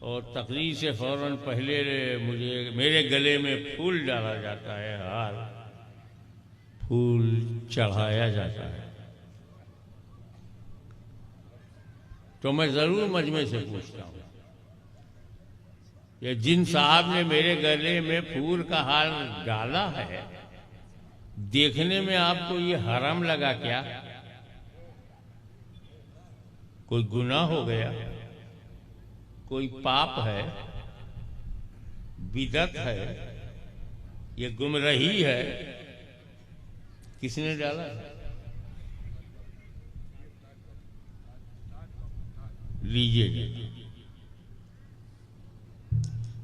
और तकरीर से फौरन पहले मेरे गले में फूल डाला जाता है, हार फूल चढ़ाया जाता है। तो मैं जरूर मजमे से पूछता हूं, ये जिन साहब ने मेरे गले में फूल का हार डाला है, देखने में आपको ये हराम लगा क्या? कोई गुनाह हो गया, कोई पाप है, बिदअत है, ये गुमराही है? किसने डाला है? लीजिए,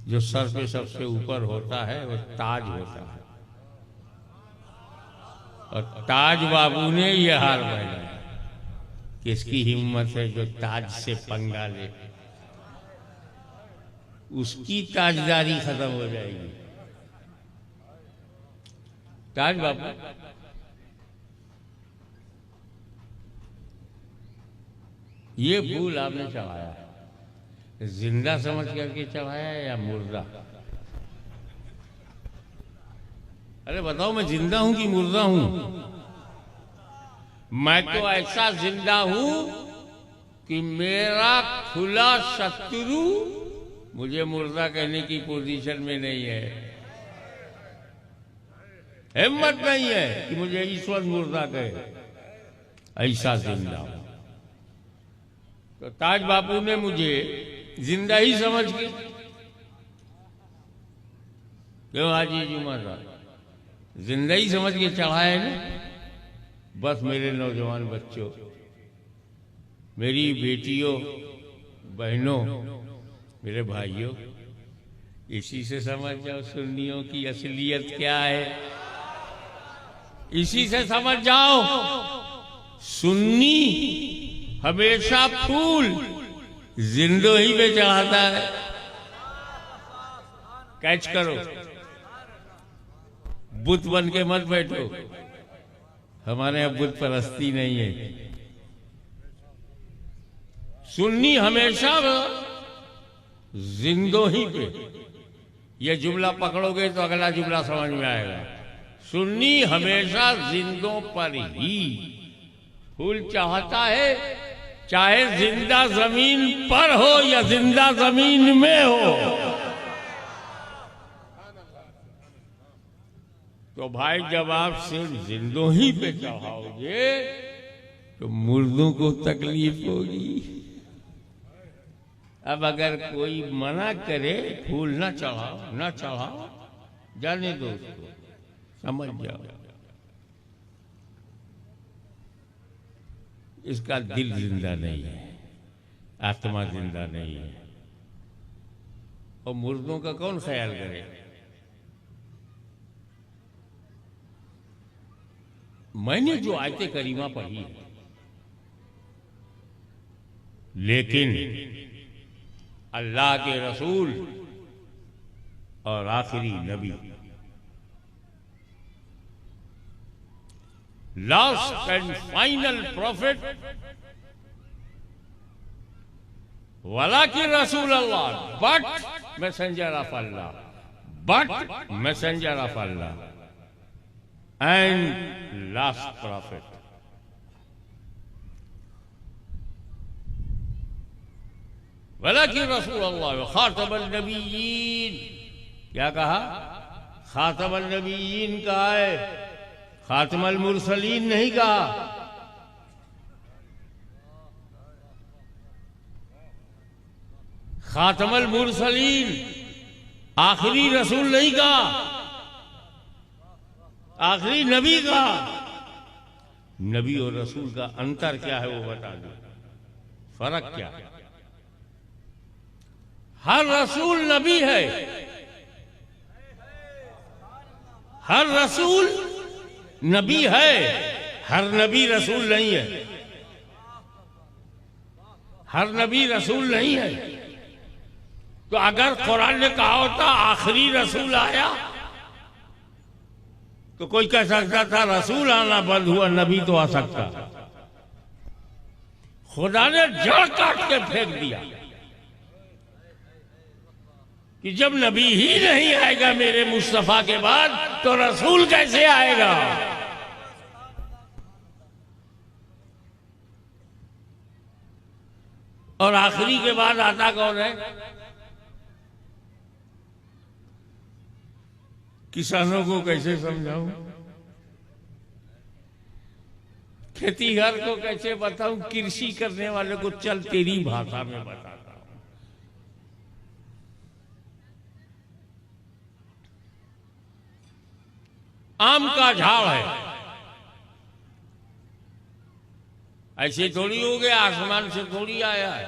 जो सर पे सबसे ऊपर होता है वो ताज होता है, और ताज बाबू ने ये हार पहना है। किसकी हिम्मत है जो ताज से पंगा ले? उसकी ताजदारी खत्म हो जाएगी। ताज बाबू, ये फूल आपने चढ़ाया, जिंदा समझ करके चढ़ाया या मुर्दा? अरे बताओ, मैं जिंदा हूं कि मुर्दा हूं? मैं तो ऐसा जिंदा हूं कि मेरा खुला शत्रु मुझे मुर्दा कहने की पोजीशन में नहीं है, हिम्मत नहीं है कि मुझे ईश्वर मुर्दा कहे। ऐसा जिंदा हूं। तो ताज बापू ने मुझे जिंदा ही समझ के, क्यों हाजी जुमा साहब, जिंदा ही समझ के चढ़ाया ना। बस मेरे नौजवान बच्चों, मेरी बेटियों, बहनों, मेरे भाइयों, इसी से समझ जाओ सुन्नियों की असलियत क्या है। इसी से समझ जाओ, सुन्नी हमेशा फूल जिंदो ही पे चढ़ाता है। कैच करो, बुत बन के मत बैठो, हमारे यहाँ बुत परस्ती नहीं है। सुन्नी हमेशा जिंदो ही पे। ये जुमला पकड़ोगे तो अगला जुमला समझ में आएगा। सुन्नी हमेशा जिंदों पर ही फूल चाहता है, चाहे जिंदा जमीन पर हो या जिंदा जमीन में हो। तो भाई, जब आप सिर्फ जिंदों ही पे चढ़ाओगे तो मुर्दों को तकलीफ होगी। अब अगर कोई मना करे फूल ना चढ़ाओ, ना चढ़ाओ, जाने दो उसको, समझ जाओ इसका दिल जिंदा नहीं है, आत्मा जिंदा नहीं है। और मुर्दों का कौन ख्याल करे? मैंने जो आयते करीमा पढ़ी है, लेकिन अल्लाह के रसूल और आखिरी नबी, लास्ट एंड फाइनल प्रॉफिट, वला की रसूल Allah, but messenger of Allah, but messenger of Allah and last prophet. वला की रसूल अल्लाह खातमुल नबीयीन। क्या कहा? खातमुल नबीयीन कहा है, खातमुल मुरसलीन नहीं कहा। खातमुल मुरसलीन आखिरी रसूल नहीं कहा, आखिरी नबी का। नबी और रसूल का अंतर क्या है वो बता दो, फर्क क्या है? हर रसूल नबी है, हर रसूल नबी है, हर नबी रसूल नहीं है, हर नबी रसूल नहीं है। तो अगर कुरान ने कहा होता आखिरी रसूल आया तो कोई कह सकता था रसूल आना बंद हुआ, नबी तो आ सकता। खुदा ने जड़ काट के फेंक दिया। कि जब नबी ही नहीं आएगा मेरे मुस्तफा के बाद तो रसूल कैसे आएगा। और आखिरी के बाद आता कौन है? किसानों को कैसे समझाऊं, खेतीहर को कैसे बताऊं, कृषि करने वाले को चल तेरी भाषा में बताता हूं। आम का झाड़ है, ऐसे थोड़ी हो गया, आसमान से थोड़ी आया है।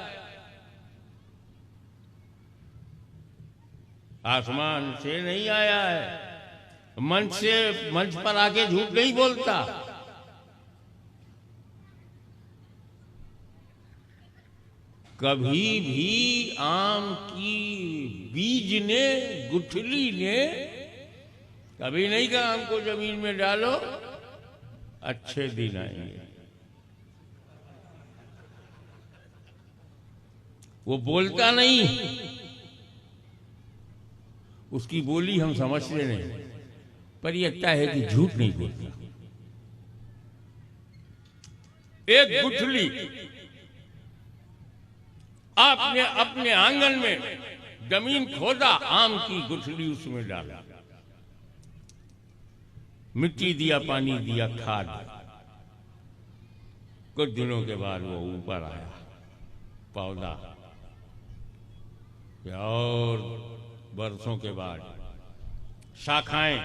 आसमान से नहीं आया है, मंच पर आके झूठ नहीं बोलता। कभी भी आम की बीज ने, गुठली ने कभी नहीं कहा हमको जमीन में डालो, अच्छे दिन आएंगे। वो बोलता नहीं, उसकी बोली हम समझते नहीं, पर ये लगता है कि झूठ नहीं बोलता। एक गुठली आपने अपने आंगन में जमीन खोदा, आम की गुठली उसमें डाला, मिट्टी दिया, पानी दिया, खाद, कुछ दिनों के बाद वो ऊपर आया पौधा, और बरसों के बाद शाखाएं,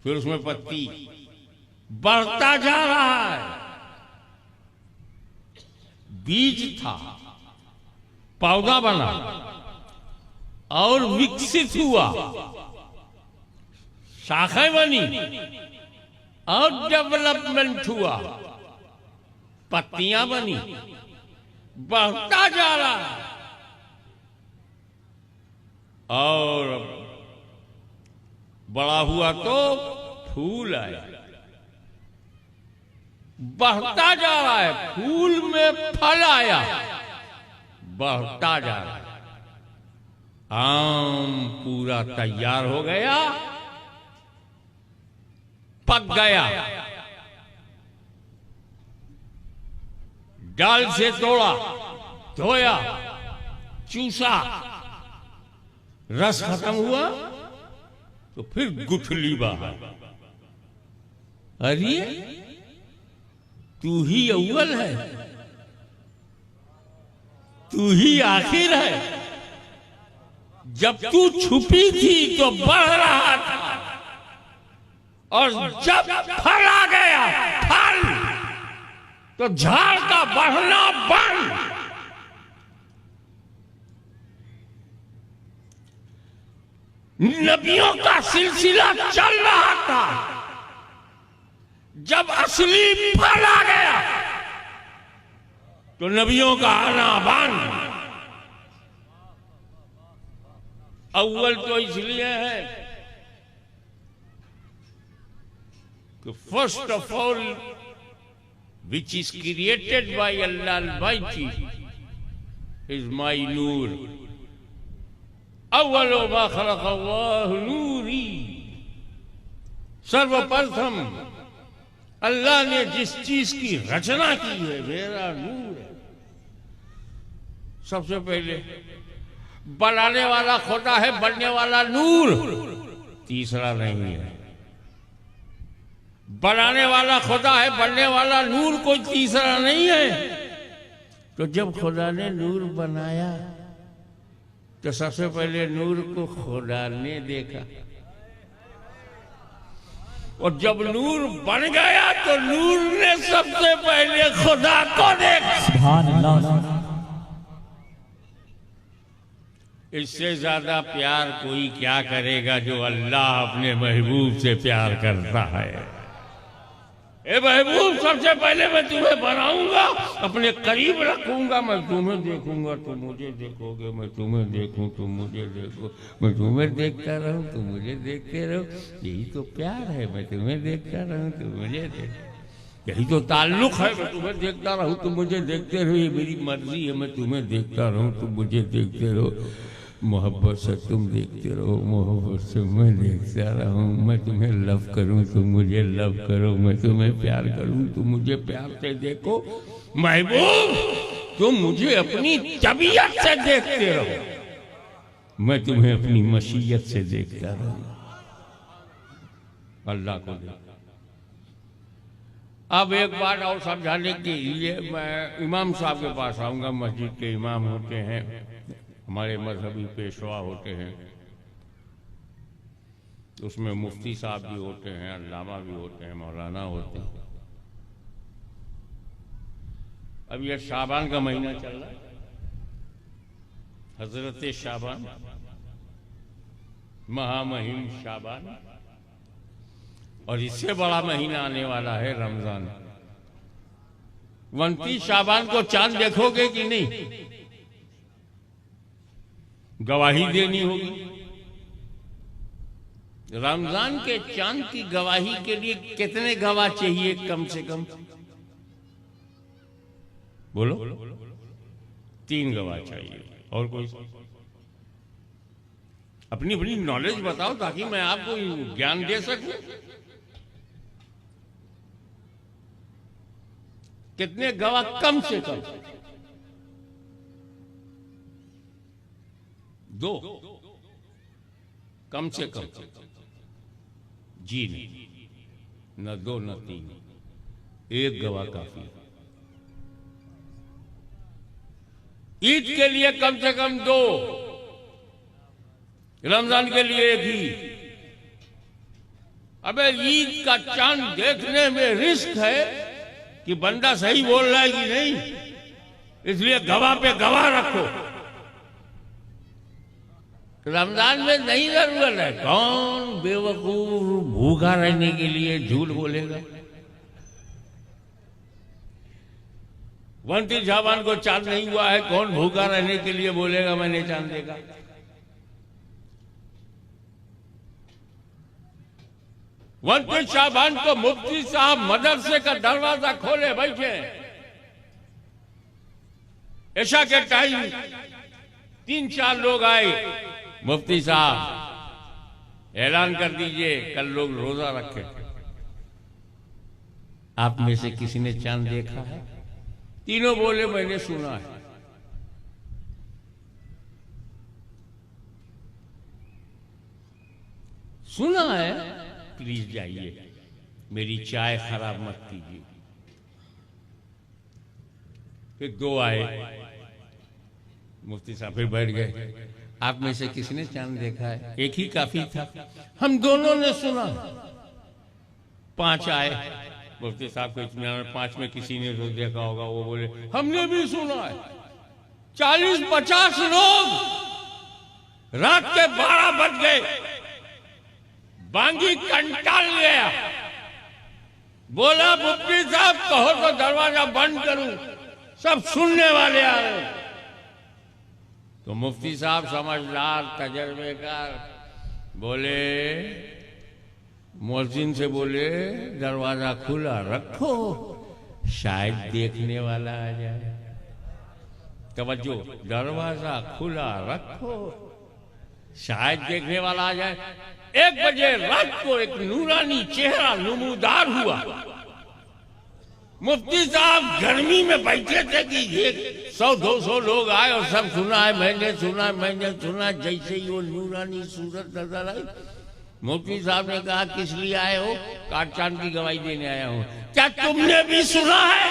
फिर उसमें पत्ती, बढ़ता जा रहा है। बीज था, पौधा बना और विकसित हुआ, शाखाएं बनी और डेवलपमेंट हुआ, पत्तियां बनी, बढ़ता जा रहा है। और बड़ा हुआ तो फूल आया, बढ़ता जा रहा है, फूल में फल आया, बढ़ता जा रहा है। आम पूरा तैयार हो गया, पक गया, डाल से तोड़ा, धोया, चूसा, रस खत्म हुआ तो फिर गुठली बाहर। अरे तू ही अव्वल है, तू ही आखिर है। जब तू छुपी थी तो बढ़ रहा था, और जब फल आ गया, फल, तो झाड़ का बढ़ना बंद। नबियों का सिलसिला चल रहा था, जब असली फल आ गया तो नबियों का आना बंद। अव्वल तो इसलिए है कि first of all which is created by Allah almighty is my नूर। अव्वलो मा खलक़ अल्लाहु नूरी, सर्वप्रथम अल्लाह ने जिस चीज की रचना की है मेरा नूर है। सबसे पहले बनाने वाला खुदा है, बनने वाला नूर, तीसरा नहीं है। बनाने वाला खुदा है, बनने वाला नूर कोई तीसरा नहीं है। तो जब खुदा ने नूर बनाया तो सबसे पहले नूर को खुदा ने देखा, और जब नूर बन गया तो नूर ने सबसे पहले खुदा को देखा। सुभान अल्लाह। इससे ज्यादा प्यार कोई क्या करेगा जो अल्लाह अपने महबूब से प्यार करता है। ए महबूब, सबसे पहले मैं तुम्हें बनाऊंगा, अपने करीब रखूंगा, मैं तुम्हें देखूंगा, तुम मुझे देखोगे, मैं तुम्हें देखूं, तुम मुझे देखो, मैं तुम्हें देखता रहूं, तुम मुझे देखते रहो। यही तो प्यार है, मैं तुम्हें देखता रहूं, तुम मुझे देख। यही तो ताल्लुक है, मैं तुम्हें देखता रहूं, तुम मुझे देखते रहो। ये मेरी मर्जी है, मैं तुम्हें देखता रहूं, तुम मुझे देखते रहो। मोहब्बत से तुम देखते रहो, मोहब्बत से मैं देखता रहा हूँ। मैं तुम्हें लव करूँ, तुम मुझे लव करो। मैं तुम्हें प्यार करूँ, तुम मुझे प्यार से देखो। महबूब, तुम मुझे अपनी तबीयत से देखते रहो, मैं तुम्हें अपनी मशीयत से देखता रहूँ। अल्लाह को देखो। अब एक बात और समझाने के लिए मैं इमाम साहब के पास आऊँगा। मस्जिद के इमाम होते हैं, हमारे मजहबी पेशवा होते हैं, उसमें मुफ्ती साहब भी होते हैं, अल्लामा भी होते हैं, मौलाना होते हैं। अब यह शाबान का महीना चल रहा है, हजरत शाबान, महामहिम शाबान, और इससे बड़ा महीना आने वाला है रमजान। 29 शाबान को चांद देखोगे कि नहीं? गवाही देनी होगी। रमजान के चांद की गवाही के लिए कितने गवाह चाहिए कम से कम? बोलो। 3 गवाह चाहिए। और कोई? अपनी अपनी नॉलेज बताओ ताकि मैं आपको ज्ञान दे सकूं। कितने गवाह कम से कम? 2, कम से कम। जी नहीं, न 2 न 3, 1 गवाह काफी। ईद के लिए कम से कम 2, रमजान के लिए 1 ही। अबे ईद का चांद देखने में रिस्क है कि बंदा सही बोल रहा है कि नहीं, इसलिए गवाह पे गवाह रखो। रमजान में नहीं जरूरत है। कौन बेवकूफ भूखा रहने के लिए झूठ बोलेगा? 29 शाबान को चांद नहीं हुआ है, कौन भूखा रहने के लिए बोलेगा मैंने चांद देखा? वंतीस शाबान को मुफ्ती साहब मदरसे का दरवाजा खोले बैठे। ऐशा के टाइम 3-4 लोग आए। मुफ्ती साहब ऐलान कर दीजिए कल लोग रोजा रखे। आप में से किसी ने चांद देखा है? तीनों बोले मैंने सुना है। सुना है? प्लीज जाइए, मेरी चाय खराब मत कीजिए। फिर 2 आए। मुफ्ती साहब फिर बैठ गए। आप में से किसने चांद देखा है? एक ही काफी था, हम दोनों ने सुना। 5 आए। मुफ्ती साहब को इत्मीनान, 5 में किसी ने तो देखा होगा। वो बोले हमने भी सुना है। 40-50 लोग। रात के 12 बज गए। बांगी कंटाल गया। बोला मुफ्ती साहब कहो तो दरवाजा बंद करूं, सब सुनने वाले आ रहे। तो मुफ्ती साहब समझदार तजर्बेकार बोले, मुअज्जिन से बोले दरवाजा खुला रखो, शायद देखने वाला आ जाए। तवज्जो, दरवाजा खुला रखो, शायद देखने वाला आ जाए। 1 बजे रात को एक नूरानी चेहरा नमूदार हुआ। मुफ्ती साहब गर्मी में बैठे थे कि 100-200 लोग आए और सब सुना है, मैंने सुना। जैसे ही वो नूरानी सूरत नजर आई, मुफ्ती साहब ने कहा किस लिए आए हो? काट चांद की गवाही देने आया हूं। क्या तुमने भी सुना है?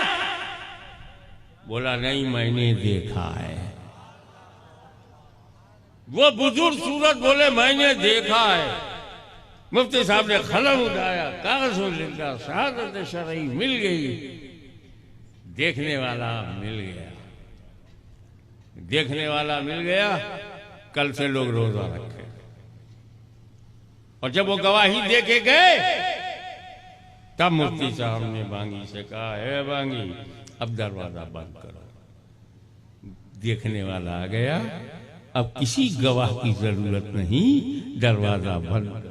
बोला नहीं, मैंने देखा है। वो बुजुर्ग सूरत बोले मैंने देखा है। मुफ्ती साहब ने कलम उठाया, कागज में लिखा, शहादत शरई मिल गई। देखने वाला मिल गया। देखने वाला मिल गया। कल से लोग रोजा रखे। और जब वो गवाही दे के गए, तब मुफ्ती साहब ने बांगी से कहा, है बांगी अब दरवाजा बंद करो। देखने वाला आ गया, अब किसी गवाह की जरूरत नहीं, दरवाजा बंद करो।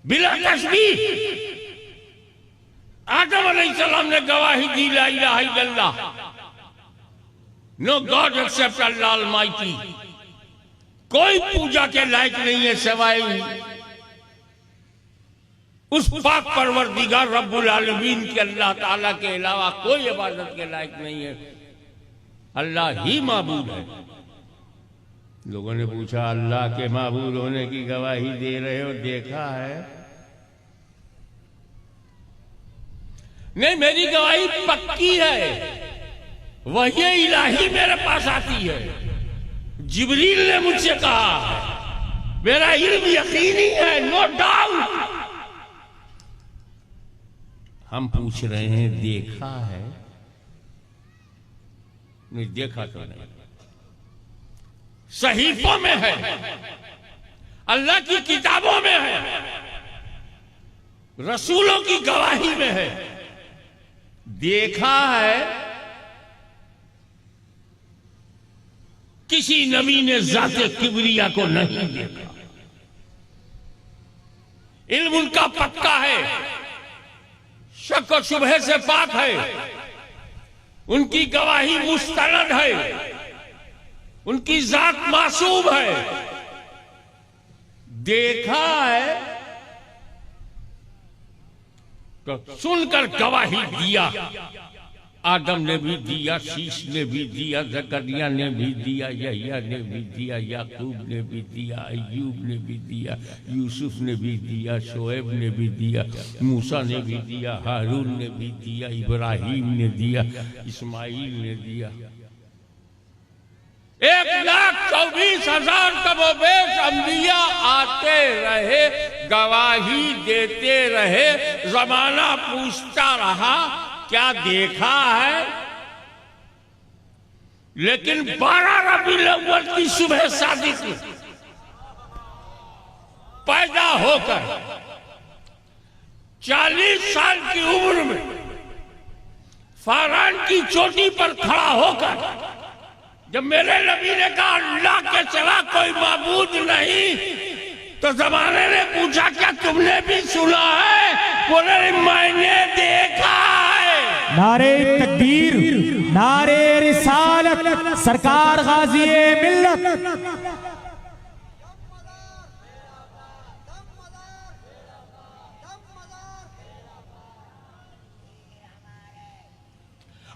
बिला तस्बीह आदम अलैहिस्सलाम ने गवाही दी, ला इलाहा इल्लल्लाह, नो गॉड एक्सेप्ट अल्लाह अलमाइटी। कोई पूजा के लायक नहीं है सिवाय उस पाक परवरदिगार रब्बुल आलमीन के अल्लाह ताला के अलावा कोई इबादत के लायक नहीं है। अल्लाह ही माबूद है। लोगों ने पूछा अल्लाह के माबूद होने की गवाही दे रहे हो, देखा है? नहीं, मेरी गवाही पक्की है। वही इलाही मेरे पास आती है। जिब्रील ने मुझसे कहा, मेरा इल्म यकीनी है, नो डाउट। हम पूछ रहे हैं देखा है? नहीं देखा तो नहीं। सहीफों में है, अल्लाह की किताबों में है, रसूलों की गवाही में है। देखा है? किसी नबी ने ज़ाते किबरिया को नहीं देखा। इल्म उनका पक्का है, शक और शुबहे से पाक है। उनकी गवाही मुस्तनद है, उनकी जात मासूम है। देखा है तो सुनकर गवाही दिया। आदम ने भी दिया, शीश ने भी दिया, जकरिया ने भी दिया, यहया ने भी दिया, याकूब ने भी दिया, अय्यूब ने भी दिया, यूसुफ ने भी दिया, शोएब ने भी दिया, मूसा ने भी दिया, हारून ने भी दिया, इब्राहिम ने दिया, इस्माइल ने दिया। 1,24,000 कमोबेश अंबिया आते रहे, गवाही देते रहे। जमाना पूछता रहा क्या देखा है? लेकिन 12 रबीउल अव्वल की सुबह सादिक पैदा होकर 40 साल की उम्र में फारान की चोटी पर खड़ा होकर जब मेरे नबी ने कहा अल्लाह के सिवा कोई माबूद नहीं, तो जमाने ने पूछा क्या तुमने भी सुना है? बोले मैंने देखा है। नारे तकबीर, नारे रिसालत, सरकार गाज़ी-ए मिल्लत।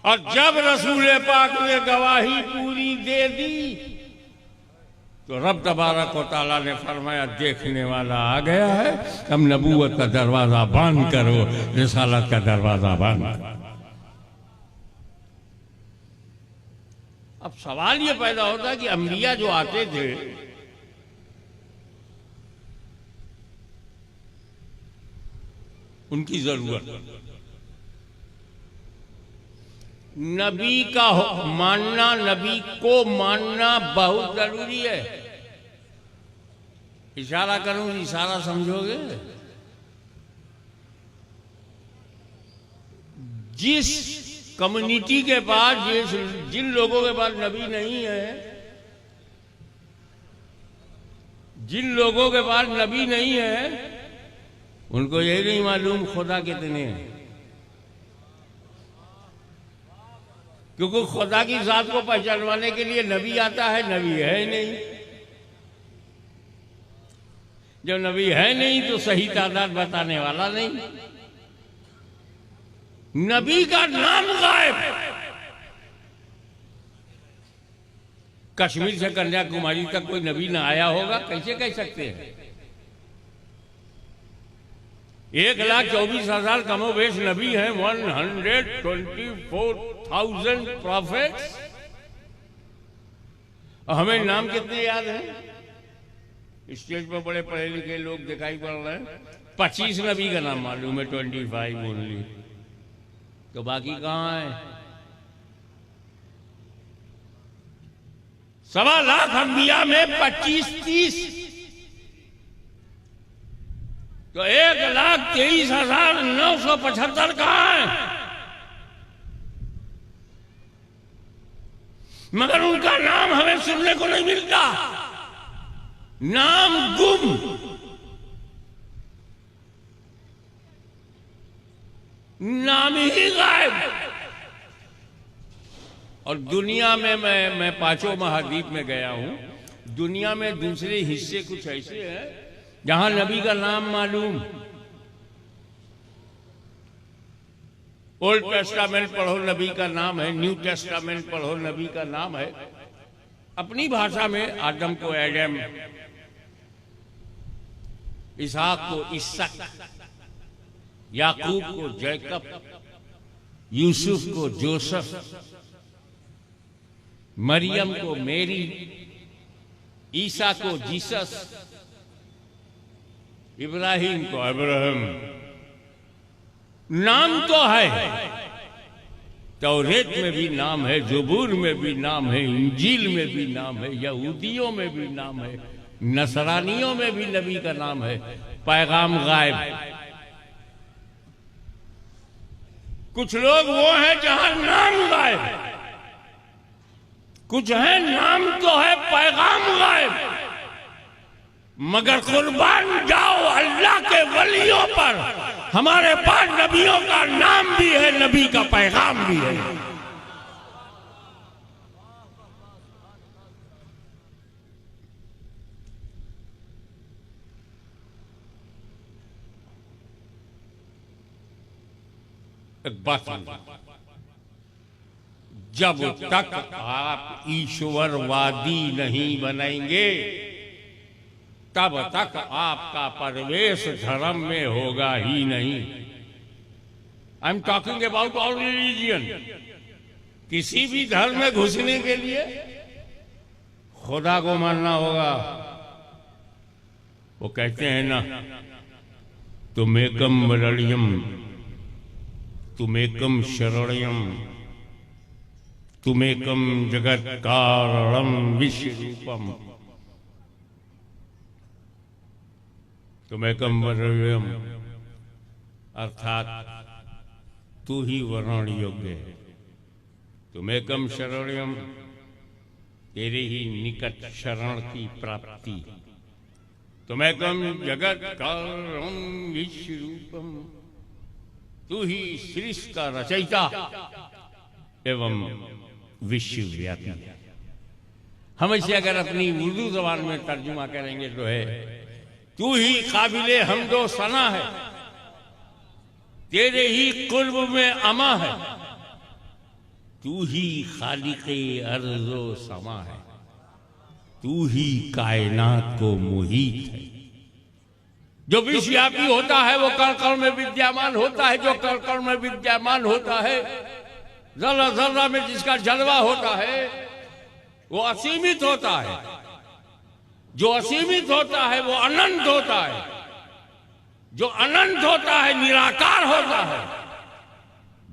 और जब रसूल पाक ने गवाही पूरी दे दी तो रब तबारक व तआला ने फरमाया देखने वाला आ गया है, अब नबूवत का दरवाजा बंद करो, रिसालत का दरवाजा बंद करो। अब सवाल ये पैदा होता है कि अंबिया जो आते थे उनकी जरूरत, नबी का मानना, नबी को मानना बहुत जरूरी है। इशारा करूं, इशारा समझोगे? जिस कम्युनिटी के पास, जिन लोगों के पास नबी नहीं है, जिन लोगों के पास नबी नहीं है, उनको यही नहीं मालूम खुदा कितने हैं। क्योंकि खुदा की जात को पहचानवाने के लिए नबी आता है, नबी है ही नहीं। जब नबी है नहीं तो सही तादाद बताने वाला नहीं। नबी का नाम गायब। कश्मीर से कन्याकुमारी तक कोई नबी ना आया होगा, कैसे कह सकते हैं? 1,24,000 कमोबेश नबी हैं, 124,000 प्रॉफिट्स। हमें नाम कितने याद हैं? स्टेज पर बड़े पढ़े लिखे लोग दिखाई पड़ रहे हैं। 25 नबी का नाम मालूम है, 25 ओनली। तो बाकी कहाँ है? 1.25 लाख अंबिया में 25-30, तो 1,23,975 कहाँ है? मगर उनका नाम हमें सुनने को नहीं मिलता। नाम गुम। नाम ही गायब। और दुनिया में मैं 5 महाद्वीप में गया हूं, दुनिया में दूसरे हिस्से कुछ ऐसे हैं जहां नबी का नाम मालूम। ओल्ड टेस्टामेंट पढ़ो, नबी का नाम है। न्यू टेस्टामेंट पढ़ो, नबी का नाम है। अपनी भाषा में आदम को एडम, इसहाक को इसक, याकूब को जैकब, यूसुफ को जोसेफ, मरियम को मेरी, ईसा को जीसस, इब्राहिम को अब्राहम। नाम तो है, तौरेत में भी नाम है, ज़बूर में भी नाम है, इंजील में भी नाम है, यहूदियों में भी नाम है, नसरानियों में भी नबी का नाम है। पैगाम गायब। कुछ लोग वो हैं जहां नाम गायब है, कुछ है नाम तो है, पैगाम गायब। मगर कुर्बान जाओ अल्लाह के वलियों पर, हमारे पास नबियों का नाम भी है, नबी का पैगाम भी है। एक बात, जब तक आप ईश्वरवादी नहीं बनेंगे तब तक आपका प्रवेश धर्म में होगा ही नहीं। I am talking about all religion. किसी भी धर्म में घुसने के लिए खुदा को मानना होगा। वो कहते हैं ना, तुमेकम वरण्यम, तुमेकम शरणयम, तुमेकम जगत कारणम विश्वरूपम, तुमेकम वरण्यम, अर्थात तू ही वर्ण योग्य है। तुमेकम शरणयम, तेरे ही निकट शरण की प्राप्ति। तुमेकम जगत कारणम विश्वरूपम, तू ही सृष्टि का रचयिता एवं विश्वव्यापी। हम इसे अगर अपनी उर्दू जबान में तर्जुमा करेंगे तो है, तू ही काबिले हमदो सना है, तेरे ही कुर्ब में अमा है, तू ही खालिके अर्ज़ो समा है, तू ही कायनात को मुहीत है। जो विश्वव्यापी होता है वो कण कण में विद्यमान होता है। जो कण कण में विद्यमान होता है, जर्रा जर्रा में जिसका जलवा होता है, वो असीमित होता है। जो असीमित होता है वो अनंत होता है। जो अनंत होता है निराकार होता है।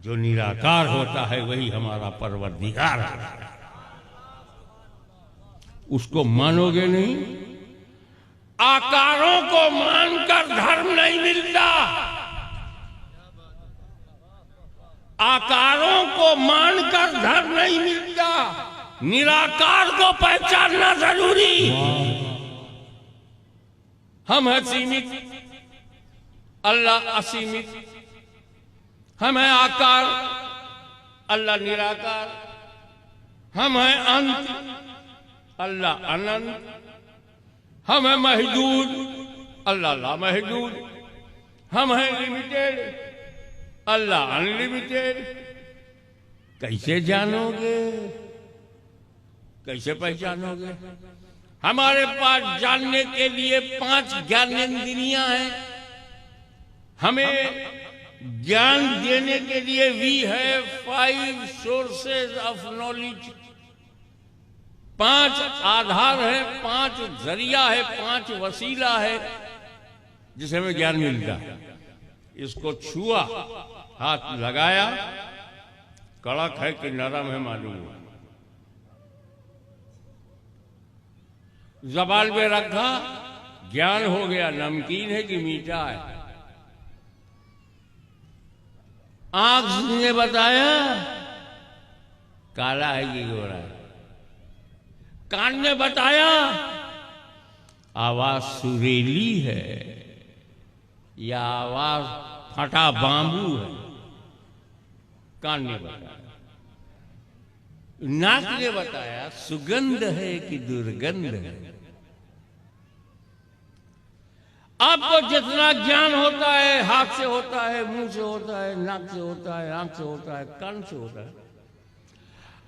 जो निराकार होता है वही हमारा परवरदिगार है। उसको मानोगे नहीं? आकारों को मानकर धर्म नहीं मिलता। आकारों को मानकर धर्म नहीं मिलता। निराकार को पहचानना जरूरी। हम हैं सीमित, अल्लाह असीमित। हम हैं आकार, अल्लाह निराकार। हम हैं अंत, अल्लाह अनंत। हम हैं महदूद, अल्लाह लामहदूद। हम हैं लिमिटेड, अल्लाह अनलिमिटेड। कैसे जानोगे? कैसे पहचानोगे? हमारे पास जानने के लिए 5 ज्ञानेंद्रियां हैं। हमें ज्ञान देने के लिए भी है 5 सोर्सेज ऑफ नॉलेज। 5 आधार है, 5 जरिया है, 5 वसीला है जिसे हमें ज्ञान मिलता है। इसको छुआ, हाथ लगाया, कड़क है कि नरम है मालूम हुआ। ज़बान पे रखा, ज्ञान हो गया। नमकीन है कि मीठा है? आंख ने बताया काला है कि गोरा है। कान ने बताया आवाज सुरीली है या आवाज फटा बांबू है। कान ने बताया। नाक ने बताया सुगंध है कि दुर्गंध है। आपको जितना ज्ञान होता है, हाथ से होता है, मुंह से होता है, नाक से होता है, आंख से होता है, कान से होता है,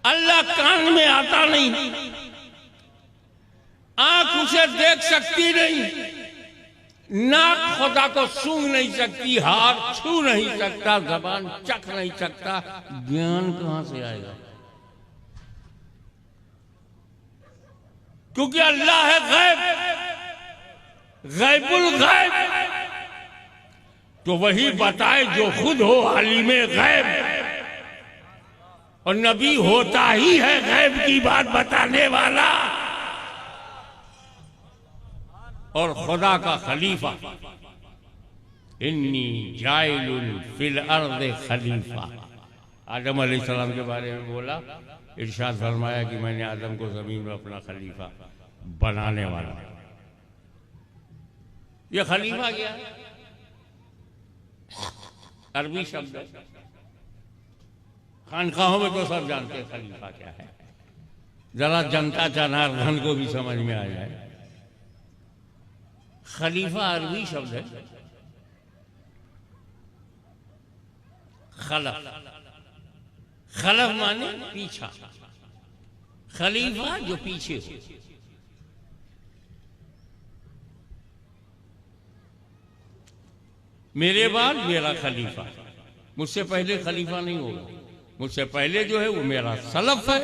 अल्लाह कान में आता नहीं, आंख उसे देख सकती नहीं, नाक खुदा को सूंघ नहीं सकती, हाथ छू नहीं सकता, जबान चख नहीं सकता, ज्ञान कहां से आएगा? क्योंकि अल्लाह है गैब, गैबुल गैब, तो वही बताए जो खुद हो आलिमे गैब, और नबी होता ही है गैब की बात बताने वाला और खुदा का खलीफा। इन्नी जाइलुन फिल अर्द खलीफा। आदम अलैहिस्सलाम के बारे में बोला, इरशाद फरमाया कि मैंने आदम को जमीन में अपना खलीफा बनाने वाला। ये खलीफा क्या है? अरबी शब्द है, खानकाहों में तो सब जानते हैं खलीफा क्या है, जरा जनता जनार्दन को भी समझ में आ जाए। खलीफा अरबी शब्द है, खलफ, खलफ माने पीछा, खलीफा जो पीछे हो। मेरे बाद मेरा खलीफा, मुझसे पहले खलीफा नहीं होगा, मुझसे पहले जो है वो मेरा सलफ है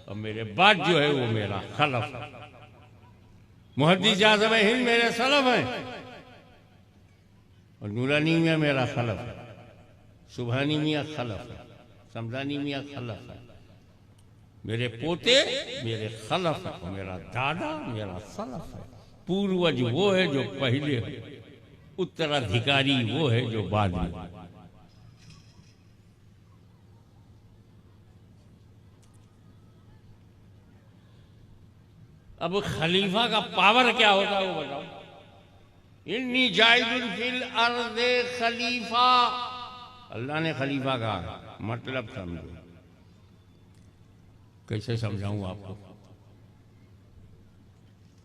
और मेरे बाद जो है वो मेरा खलफ है। मुहद्दिस आज़म हिंद मेरे सलफ हैं और नूरानी मियाँ मेरा खलफ है, सुबहानी मियाँ खलफ है, समदानी मियाँ खलफ है, मेरे पोते मेरे खलफ है और मेरा दादा मेरा सलफ है। पूर्वज वो है जो पहले है, उत्तराधिकारी वो है जो बाद में। अब खलीफा का पावर क्या होता है वो बताओ। इन्नी जाइलुन फिल अर्दे खलीफा, अल्लाह ने खलीफा कहा, मतलब समझो। कैसे समझाऊं आपको?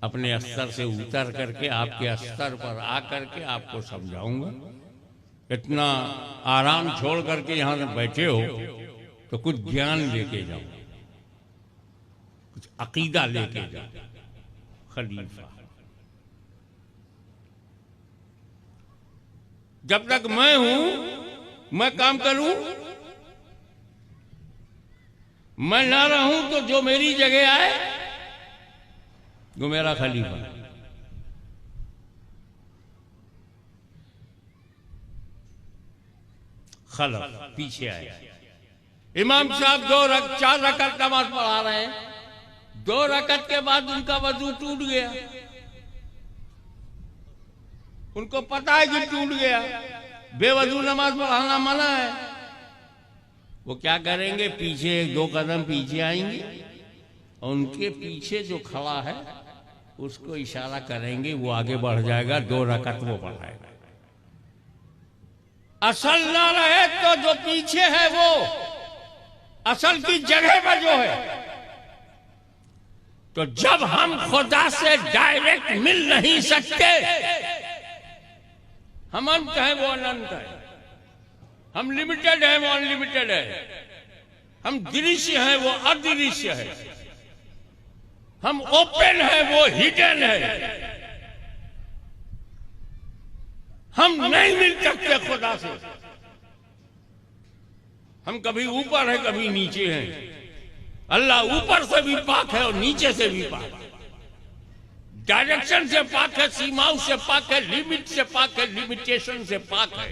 अपने स्तर से उतर करके आपके स्तर पर आकर के आपको समझाऊंगा। इतना आराम छोड़ करके यहां से बैठे हो तो कुछ ज्ञान लेके जाओ, कुछ अकीदा लेके जाओ। खलीफा, जब तक मैं हूं मैं काम करूं, मैं ना रहूं तो जो मेरी जगह आए वो मेरा खलीफा। खलफ पीछे आया। इमाम साहब 4 रकअत नमाज पढ़ा रहे हैं, 2 रकअत के बाद उनका वजू टूट गया, उनको पता है कि टूट गया, बेवजू नमाज पढ़ाना मना है। वो क्या करेंगे? पीछे 2 कदम पीछे आएंगे और उनके पीछे जो खड़ा है उसको इशारा करेंगे, वो आगे बढ़ जाएगा, 2 रकअत वो पढ़ाएगा। असल ना रहे तो जो पीछे है वो असल की जगह पर जो है, तो जब हम खुदा से डायरेक्ट मिल नहीं सकते, हम अनंत हैं वो अनंत है, हम लिमिटेड है वो अनलिमिटेड है, हम दृश्य हैं वो अदृश्य है, हम ओपन है वो हिडन है। हम नहीं मिल सकते खुदा से। हम कभी ऊपर है कभी नीचे हैं। अल्लाह ऊपर से भी पाक है और नीचे से भी पाक है, डायरेक्शन से पाक है, सीमाओं से पाक है, लिमिट से पाक है, लिमिटेशन से पाक है।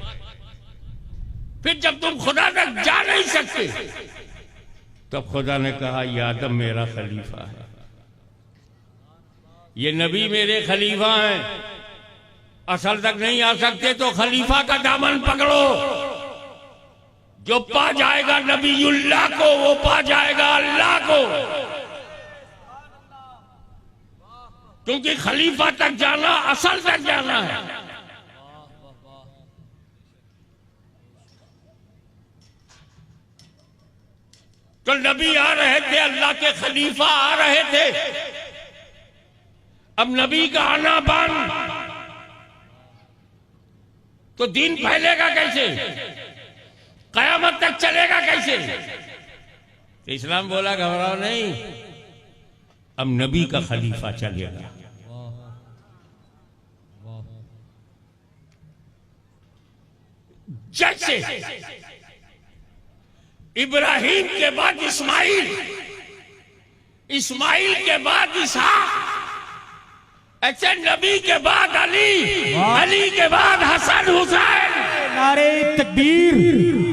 फिर जब तुम खुदा तक जा नहीं सकते तब खुदा ने कहा ये आदम मेरा खलीफा है, ये नबी मेरे खलीफा हैं। असल तक नहीं आ सकते तो खलीफा का दामन पकड़ो, जो पा जाएगा नबीउल्लाह को वो पा जाएगा अल्लाह को। क्योंकि खलीफा तक जाना असल तक जाना है। तो तो नबी आ रहे थे, अल्लाह के खलीफा आ रहे थे। अब नबी का आना बंद तो दीन फैलेगा कैसे, कयामत तक चलेगा कैसे? तो इस्लाम बोला घबराओ नहीं, अब नबी का खलीफा चलेगा। जैसे इब्राहिम के बाद इस्माइल, इस्माइल के बाद इसहाक, ऐसे नबी के बाद अली, अली के बाद हसन हुसैन। नारे तकबीर,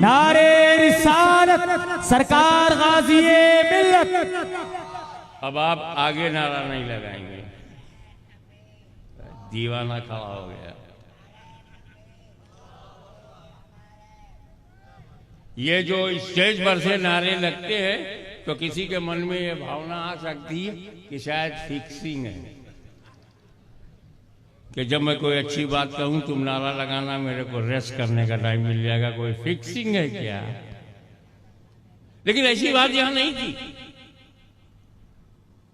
नारे रिसालत, सरकार गाज़िए मिल्लत। अब आप आगे नारा नहीं लगाएंगे, दीवाना खड़ा हो गया। ये जो स्टेज पर से नारे लगते हैं तो किसी के मन में ये भावना आ सकती है कि शायद फिक्सिंग है, कि जब मैं कोई अच्छी बात कहूं तुम नारा लगाना, मेरे को रेस्ट करने का टाइम मिल जाएगा। कोई फिक्सिंग है क्या? लेकिन ऐसी बात यहां नहीं थी।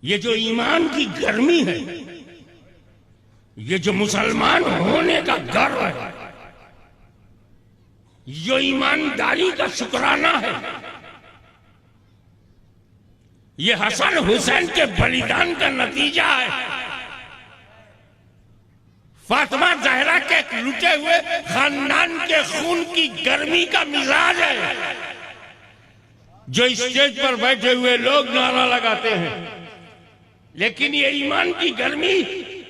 ये जो ईमान की गर्मी है, ये जो मुसलमान होने का गर्व है, जो ईमानदारी का शुक्राना है, ये हसन हुसैन के बलिदान का नतीजा है। फातिमा ज़हरा के लुटे हुए खानदान के खून की गर्मी का मिजाज है। जो स्टेज पर बैठे हुए लोग नारा लगाते हैं, लेकिन ये ईमान की गर्मी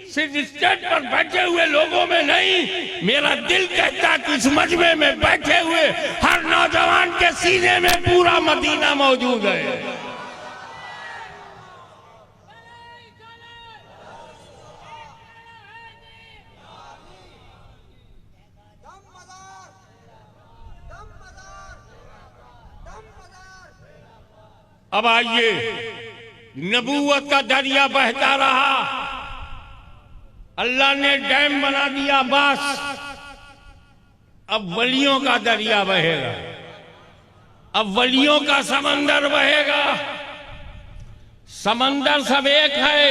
सिर्फ स्टेज पर बैठे हुए लोगों में नहीं, मेरा दिल कहता कि इस मजमे में बैठे हुए हर नौजवान के सीने में पूरा मदीना मौजूद है। अब आइए, नबूवत का दरिया बहता रहा, अल्लाह ने डैम बना दिया, बस अब वलियों का दरिया बहेगा, अब वलियों का समंदर बहेगा। समंदर सब एक है।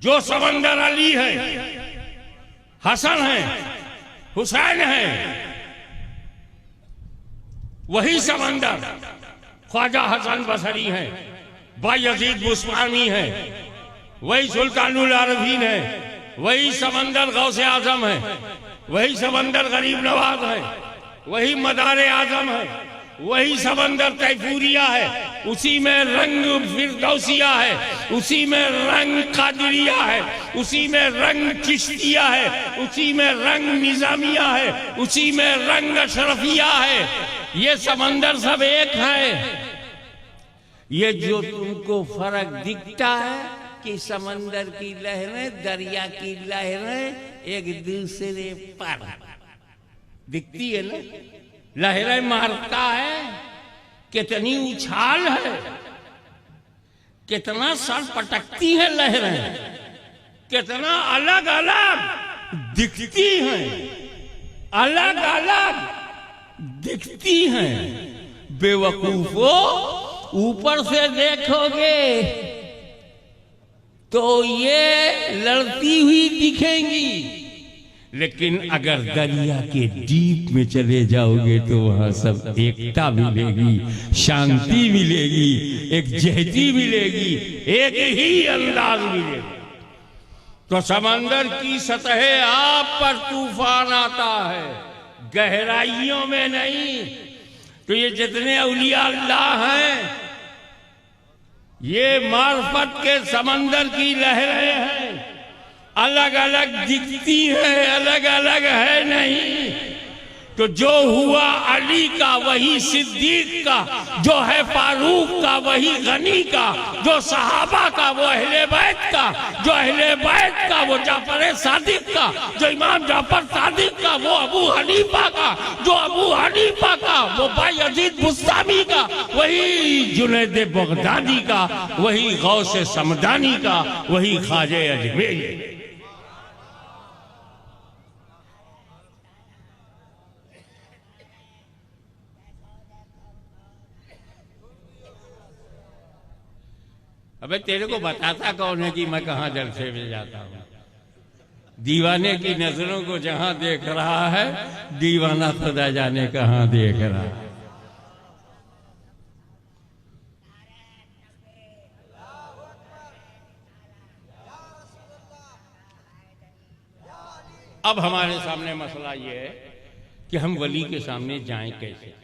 जो समंदर अली है, हसन है, हुसैन है, वही समंदर ख्वाजा हसन बसरी है, बायजीद बुस्तामी है, वही सुल्तानुल आरफीन है, वही समंदर गौसे आजम है, वही समंदर गरीब नवाज है, वही मदारे आजम है, वही समंदर तैफूरिया है, उसी में रंग फिरदौसिया है, उसी में रंग कादरिया है, उसी में रंग चिश्तिया है, उसी में रंग निजामिया है, उसी में रंग अशरफिया है। ये समंदर सब एक है। ये जो तुमको फर्क दिखता है कि समंदर की लहरें, दरिया की लहरें एक दूसरे पर दिखती है ना, लहरें मारता है, कितनी उछाल है, कितना सर पटकती है लहरें, कितना अलग अलग दिखती हैं, अलग अलग दिखती हैं। बेवकूफो, ऊपर से देखोगे तो ये लड़ती हुई दिखेंगी, लेकिन अगर दरिया के डीप में चले जाओगे तो वहां सब एकता मिलेगी, शांति मिलेगी, एक जहती मिलेगी, एक ही अंदाज मिलेगा। तो समंदर की सतह आप पर तूफान आता है, गहराइयों में नहीं। तो ये जितने औलिया अल्लाह हैं, ये मार्फत के समंदर की लहरें हैं, अलग अलग दिखती है, अलग अलग है नहीं। तो जो हुआ अली का वही सिद्दीक का, जो है फारूक का वही गनी का, जो सहाबा का वो अहले बैत का, जो अहले बैत का वो जाफर सादिक का, जो इमाम जाफर सादिक का वो अबू हनीफा का, जो अबू हनीफा का वो बायजीद बुस्तामी का, वही जुनैद बगदादी का, वही गौसे समदानी का, वही ख्वाजे अजमेरी। अबे तेरे को बताता कौन है कि मैं कहाँ जलसे में जाता हूँ? दीवाने की नजरों को जहां देख रहा है, दीवाना खुदा जाने कहां देख रहा है। अब हमारे सामने मसला यह है कि हम वली के सामने जाएं कैसे?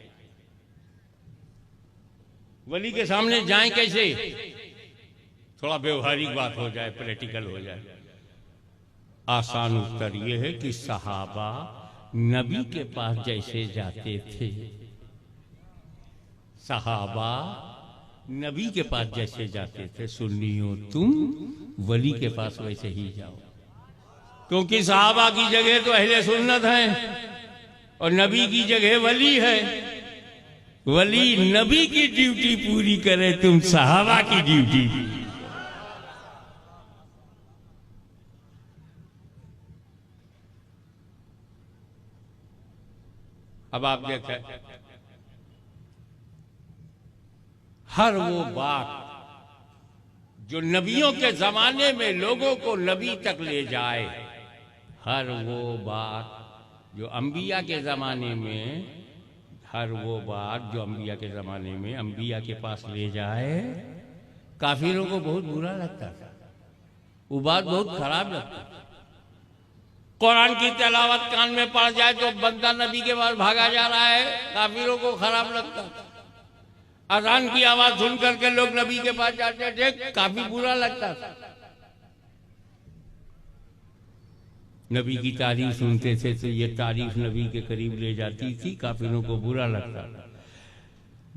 वली के सामने जाएं कैसे? थोड़ा व्यवहारिक बात हो जाए, प्रैक्टिकल हो जाए। आसान उत्तर यह है कि सहाबा नबी के पास जैसे जाते थे, सहाबा नबी के पास जैसे जाते थे, सुन्नियों तुम वली के पास वैसे ही जाओ। क्योंकि सहाबा की जगह तो अहले सुन्नत है और नबी की जगह वली है। वली नबी की ड्यूटी पूरी करे, तुम सहाबा की ड्यूटी। अब आप देखें, हर वो बात जो नबियों के जमाने में लोगों को नबी तक ले जाए, हर वो बात जो अंबिया के जमाने में, हर वो बात जो अंबिया के जमाने में अंबिया के पास ले जाए, काफिरों को बहुत बुरा लगता था, वो बात बहुत खराब लगता था। कुरान की तिलावत कान में पड़ जाए तो बंदा नबी के पास भागा जा रहा है, काफिरों को खराब लगता था। अजान की आवाज सुन करके लोग नबी के पास जाते थे, काफी बुरा लगता था। नबी की तारीफ सुनते थे तो ये तारीफ नबी के करीब ले जाती थी, काफिरों को बुरा लगता था।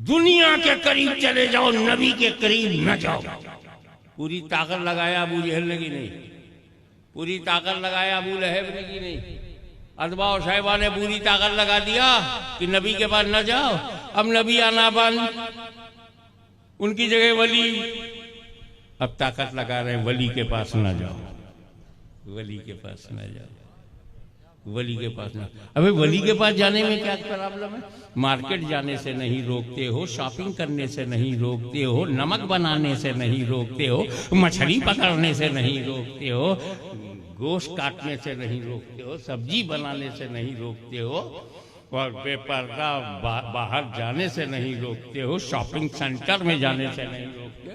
दुनिया के करीब चले जाओ, नबी के करीब न जाओ। पूरी ताकत लगाया अबू जहल ने की नहीं? पूरी ताकत लगाया अबू लहब ने की नहीं? अदबा और साहिबा ने पूरी ताकत लगा दिया कि नबी के पास न जाओ। अब नबी आना बंद, उनकी जगह वली। अब ताकत लगा रहे हैं वली के पास न जाओ, वली के पास न जाओ, वली के पास न। अबे वली के पास जाने में क्या प्रॉब्लम है? मार्केट जाने से नहीं रोकते हो, शॉपिंग करने से नहीं रोकते हो, नमक बनाने से नहीं रोकते हो, मछली पकड़ने से नहीं रोकते हो, गोश्त काटने से नहीं रोकते हो, सब्जी बनाने से नहीं रोकते हो, और बेपर्दा बाहर जाने से नहीं रोकते हो, शॉपिंग सेंटर में जाने से नहीं रोकते,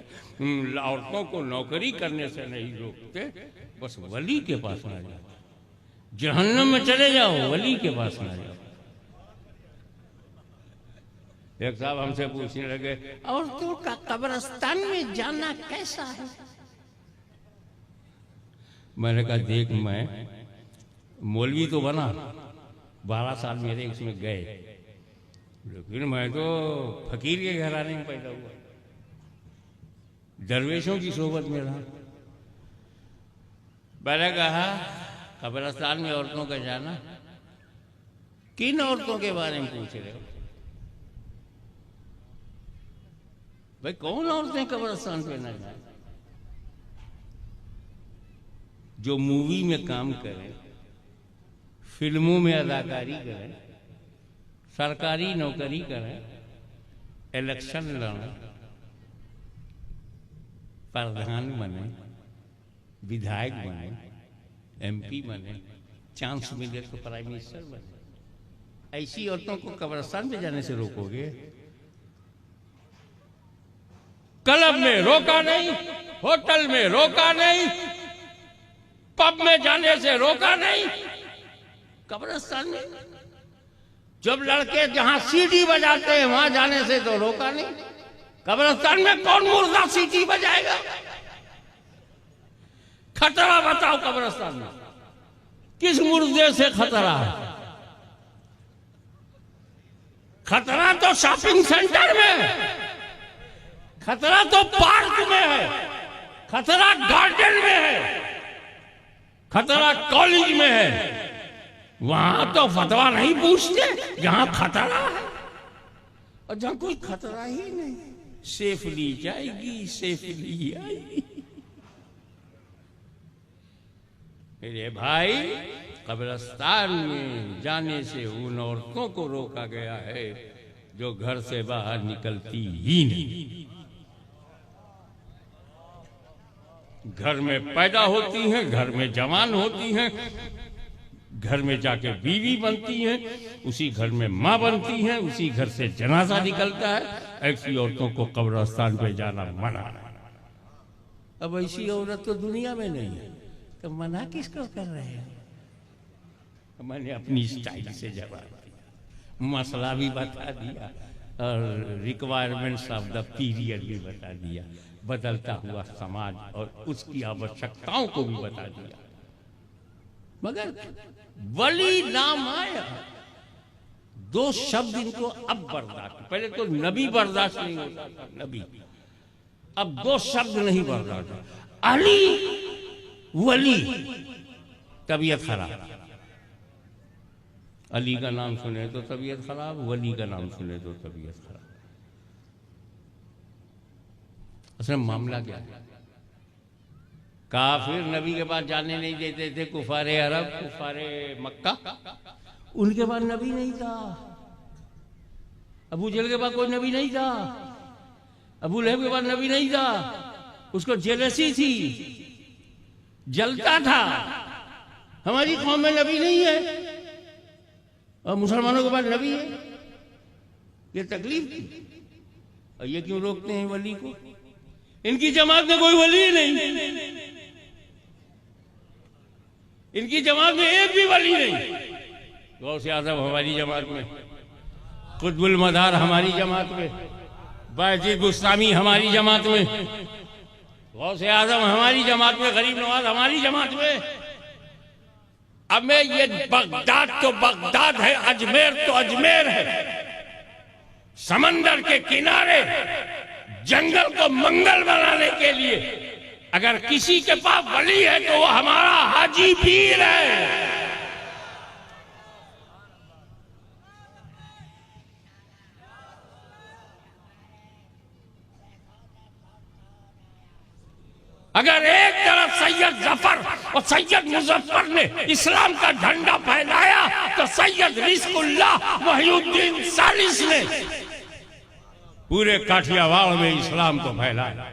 औरतों को नौकरी करने से नहीं रोकते। बस वली के पास ना जाओ, जहन्नम में चले जाओ, वली के पास ना जाओ। एक साहब हमसे पूछने लगे, औरतों का कब्रिस्तान में जाना कैसा है? मैंने कहा देख, मैं मौलवी तो बना, 12 साल मेरे उसमें गए, लेकिन मैं तो फकीर के घराने में पैदा हुआ, दरवेशों की सोबत में रहा। मैंने कहा कब्रिस्तान में औरतों का जाना, किन औरतों के बारे में पूछ रहे हो भाई? कौन औरतें कब्रिस्तान पे न जाए? जो मूवी में काम करें, फिल्मों में अदाकारी करें, सरकारी नौकरी करें, इलेक्शन लड़ें, प्रधान बने, विधायक बने, एमपी बने, चांस मिले तो प्राइम मिनिस्टर बने, ऐसी औरतों को कब्रिस्तान पे जाने से रोकोगे? क्लब में रोका नहीं, होटल में रोका नहीं, पब में जाने से रोका नहीं, कब्रिस्तान में जब लड़के जहां सीटी बजाते हैं वहां जाने से तो रोका नहीं। कब्रिस्तान में कौन मुर्दा सीटी बजाएगा? खतरा बताओ कब्रिस्तान में किस मुर्दे से खतरा है? खतरा तो शॉपिंग सेंटर में है, खतरा तो पार्क में है, खतरा गार्डन में है, खतरा कॉलेज में है। वहां तो फतवा नहीं पूछते जहां खतरा है, और जहां कोई खतरा ही नहीं, सेफली जाएगी, सेफली आएगी। मेरे भाई, कब्रिस्तान में जाने से उन औरतों को रोका गया है जो घर से बाहर निकलती ही नहीं। घर में पैदा होती हैं, घर में जवान होती हैं, घर में जाके बीवी बनती हैं, उसी घर में माँ बनती हैं, उसी घर से जनाजा निकलता है। ऐसी औरतों को कब्रिस्तान पे जाना मना है। अब ऐसी औरत तो दुनिया में नहीं है, तो मना किसको कर रहे हैं? मैंने अपनी स्टाइल से जवाब दिया, मसला भी बता दिया और रिक्वायरमेंट्स ऑफ द पीरियड भी बता दिया, बदलता हुआ समाज और उसकी आवश्यकताओं को भी बता दिया। मगर वली नाम आया, दो शब्द इनको अब बर्दाश्त, पहले तो नबी बर्दाश्त नहीं होता था, नबी, अब दो शब्द नहीं बर्दाश्त, अली वली, तबीयत खराब। अली का नाम सुने तो तबीयत खराब, वली का नाम सुने तो तबीयत खराब। असल मामला क्या है? काफिर नबी के पास जाने नहीं देते थे, कुफारे अरब, कुफारे मक्का, उनके पास नबी नहीं था। अबू जहल के पास कोई नबी नहीं था, अबू लहब के पास नबी नहीं था, उसको जेलसी थी, जलता था हमारी कौम में नबी नहीं है और मुसलमानों के पास नबी है। ये तकलीफ थी। और ये क्यों रोकते हैं वली को? इनकी जमात में कोई वली नहीं, इनकी जमात में एक भी वली नहीं। गौसे आज़म हमारी जमात में, कुतुबुल मदार हमारी जमात में, बायजीद बुस्तामी हमारी जमात में, गौसे आज़म हमारी जमात में, गरीब नवाज हमारी जमात में। अब मैं ये बगदाद तो बगदाद है, अजमेर तो अजमेर है। समंदर के किनारे जंगल को मंगल बनाने के लिए अगर किसी के पास वली है तो वो हमारा हाजी पीर है। अगर एक तरफ सैयद जफर और सैयद मुजफ्फर ने इस्लाम का झंडा फहराया तो सैयद रिज़्क़ुल्लाह वहीउद्दीन सालिस ने पूरे काठियावाड़ में इस्लाम को फैलाया।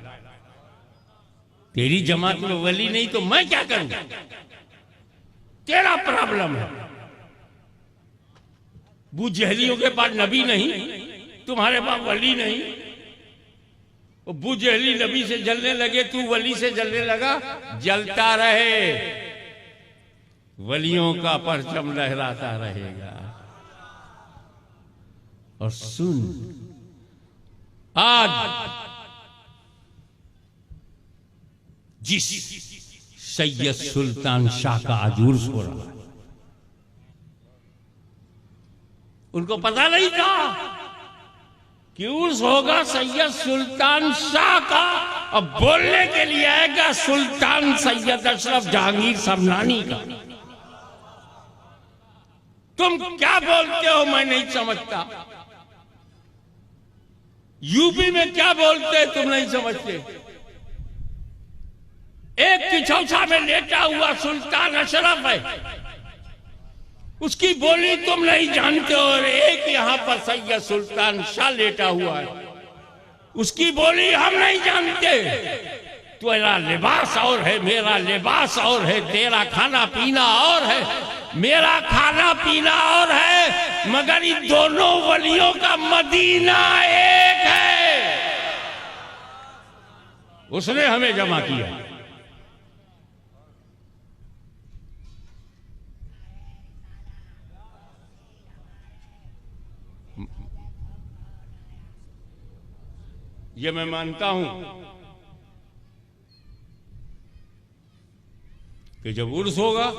तेरी जमात में वली नहीं तो मैं क्या करूं? तेरा प्रॉब्लम है। बुजहलियों के पास नबी नहीं, तुम्हारे पास वली नहीं। वो बुजहली नबी से जलने लगे, तू वली से जलने लगा, जलता रहे, वलियों का परचम लहराता रहेगा। और सुन, आज जिस सैयद सुल्तान शाह का आज उर्स हो रहा है, उनको पता नहीं था कि उर्स होगा सैयद सुल्तान शाह का। अब बोलने के लिए आएगा सुल्तान सैयद अशरफ जहांगीर समनानी का। तुम क्या बोलते हो मैं नहीं समझता। यूपी में क्या बोलते हैं तुम नहीं समझते। एक किछौछा में लेटा हुआ सुल्तान अशरफ है, उसकी बोली तुम नहीं जानते। और एक यहां पर सैयद सुल्तान शाह लेटा हुआ है, उसकी बोली हम नहीं जानते। तेरा लिबास और है, मेरा लिबास और है, तेरा खाना पीना और है, मेरा खाना पीना और है, मगर इन दोनों वलियों का मदीना एक है। उसने हमें जमा किया। ये मैं मानता हूं कि जब उर्स होगा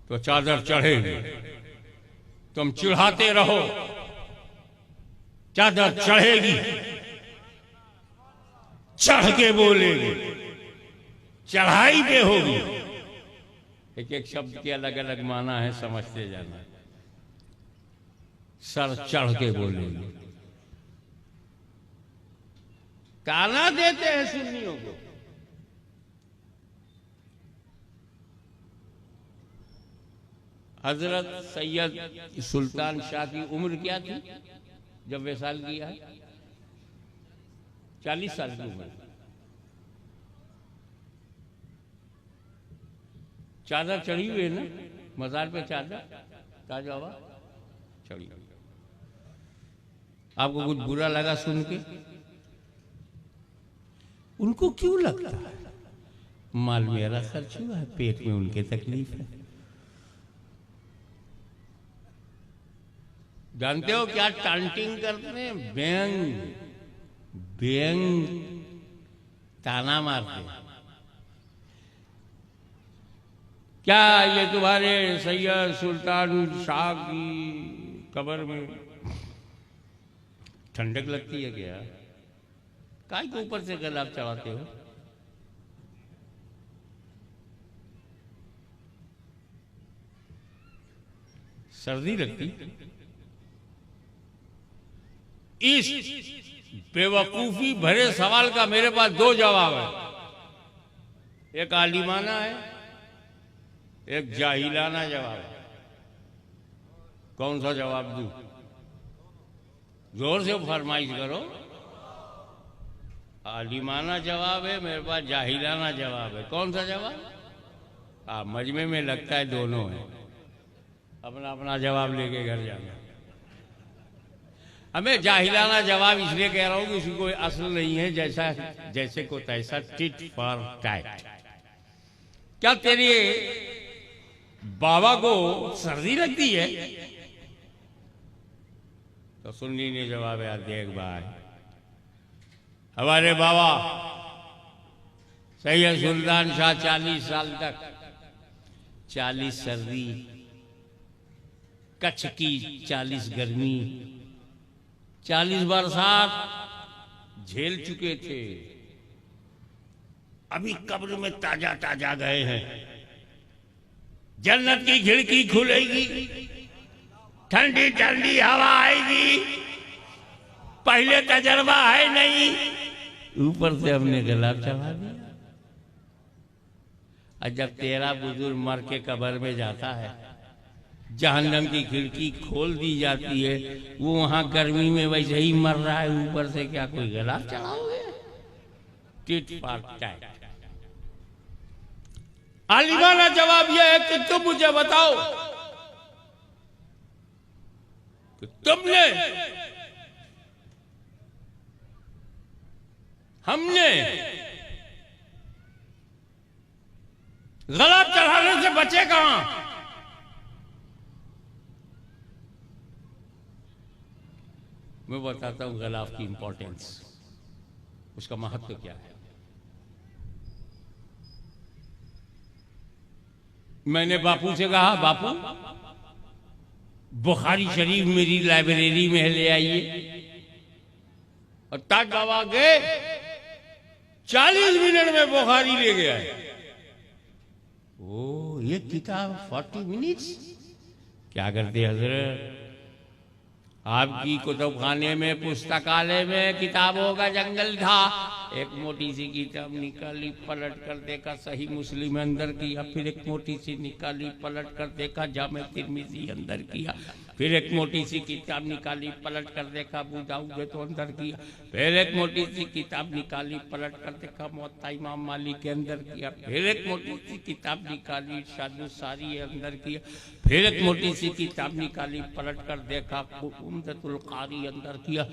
तो चादर चढ़ेगी, तुम चिढ़ाते रहो, चादर चढ़ेगी, चढ़ के बोलेगी, चढ़ाई पे होगी। एक एक शब्द के अलग अलग माना है, समझते जाना। सर चढ़ के बोलेगी। काना देते हैं सुन्नियों को। हजरत सैयद सुल्तान शाह की उम्र क्या थी जब विसाल किया है? 40 साल की उम्र। चादर चढ़ी हुई है ना मजार पे, चादर ताजा हवा चढ़ी हुई। आपको कुछ बुरा लगा सुन के? उनको क्यों लगता है? माल मेरा खर्च हुआ है, पेट में उनके तकलीफ है। जानते हो क्या टांटिंग करते हैं? व्यंग व्यंग ताना मारते हैं। क्या ये तुम्हारे सैयद सुल्तान शाह की कब्र में ठंडक लगती है क्या? काय के ऊपर से गलाब चढ़ाते हो? सर्दी लगती? इस बेवकूफी भरे सवाल का मेरे पास दो जवाब है। एक आलिमाना है, एक जाहिलाना जवाब है। कौन सा जवाब दूं? जोर से फरमाइश करो। आलिमाना जवाब है मेरे पास, जाहिलाना जवाब है। कौन सा जवाब? मजमे में लगता है दोनों है। अपना अपना जवाब लेके घर जाना। हमें जाहिलाना जवाब इसलिए कह रहा हूं कि उसकी कोई असल नहीं है, जैसे को तैसा, टिट फॉर टैट। क्या तेरे बाबा को सर्दी लगती है? तो सुन्नी ने जवाब यार देख भाई, हमारे बाबा सैयद सुल्तान शाह 40 साल तक 40 सर्दी, कच्छ की 40 गर्मी, 40 बरसात झेल चुके थे। अभी कब्र में ताजा ताजा गए हैं। जन्नत की खिड़की खुलेगी, ठंडी ठंडी हवा आएगी। पहले तजर्बा है नहीं, ऊपर से हमने गुलाब चढ़ा दिया। और जब तेरा बुजुर्ग मर के कब्र में जाता है, जहन्नम की खिड़की खोल दी जाती है, वो वहां गर्मी में वैसे ही मर रहा है, ऊपर से क्या कोई गुलाब चढ़ाओगे? Tit for tat. आलिमाना जवाब यह है कि तुम मुझे बताओ कि तुमने, हमने गुलाब चढ़ाने से बचे कहां? मैं बताता हूं गुलाब की इंपॉर्टेंस, उसका महत्व क्या है। मैंने बापू से कहा, बापू बुखारी शरीफ मेरी लाइब्रेरी में ले आइए। और ताक बाबा गए, 40 मिनट में बुखारी ले गया है। ओ ये किताब 40 मिनट्स? क्या करते हजरत, आपकी कुतुबखाने में, पुस्तकालय में किताबों का जंगल था। एक मोटी सी किताब निकाली, पलट कर देखा सही मुस्लिम अंदर किया, फिर एक मोटी सी निकाली, पलट कर देखा जामे तिर्मिज़ी अंदर किया, फिर एक मोटी सी किताब निकाली, पलट कर देखा अबू दाऊद तो अंदर किया, फिर एक मोटी सी किताब निकाली, पलट कर देखा मुवत्ता इमाम मालिक के अंदर किया, फिर एक मोटी सी किताब निकाली, इरशादुस सारी अंदर किया, फिर एक मोटी सी किताब निकाली, पलट कर देखा उम्दतुल कारी अंदर किया।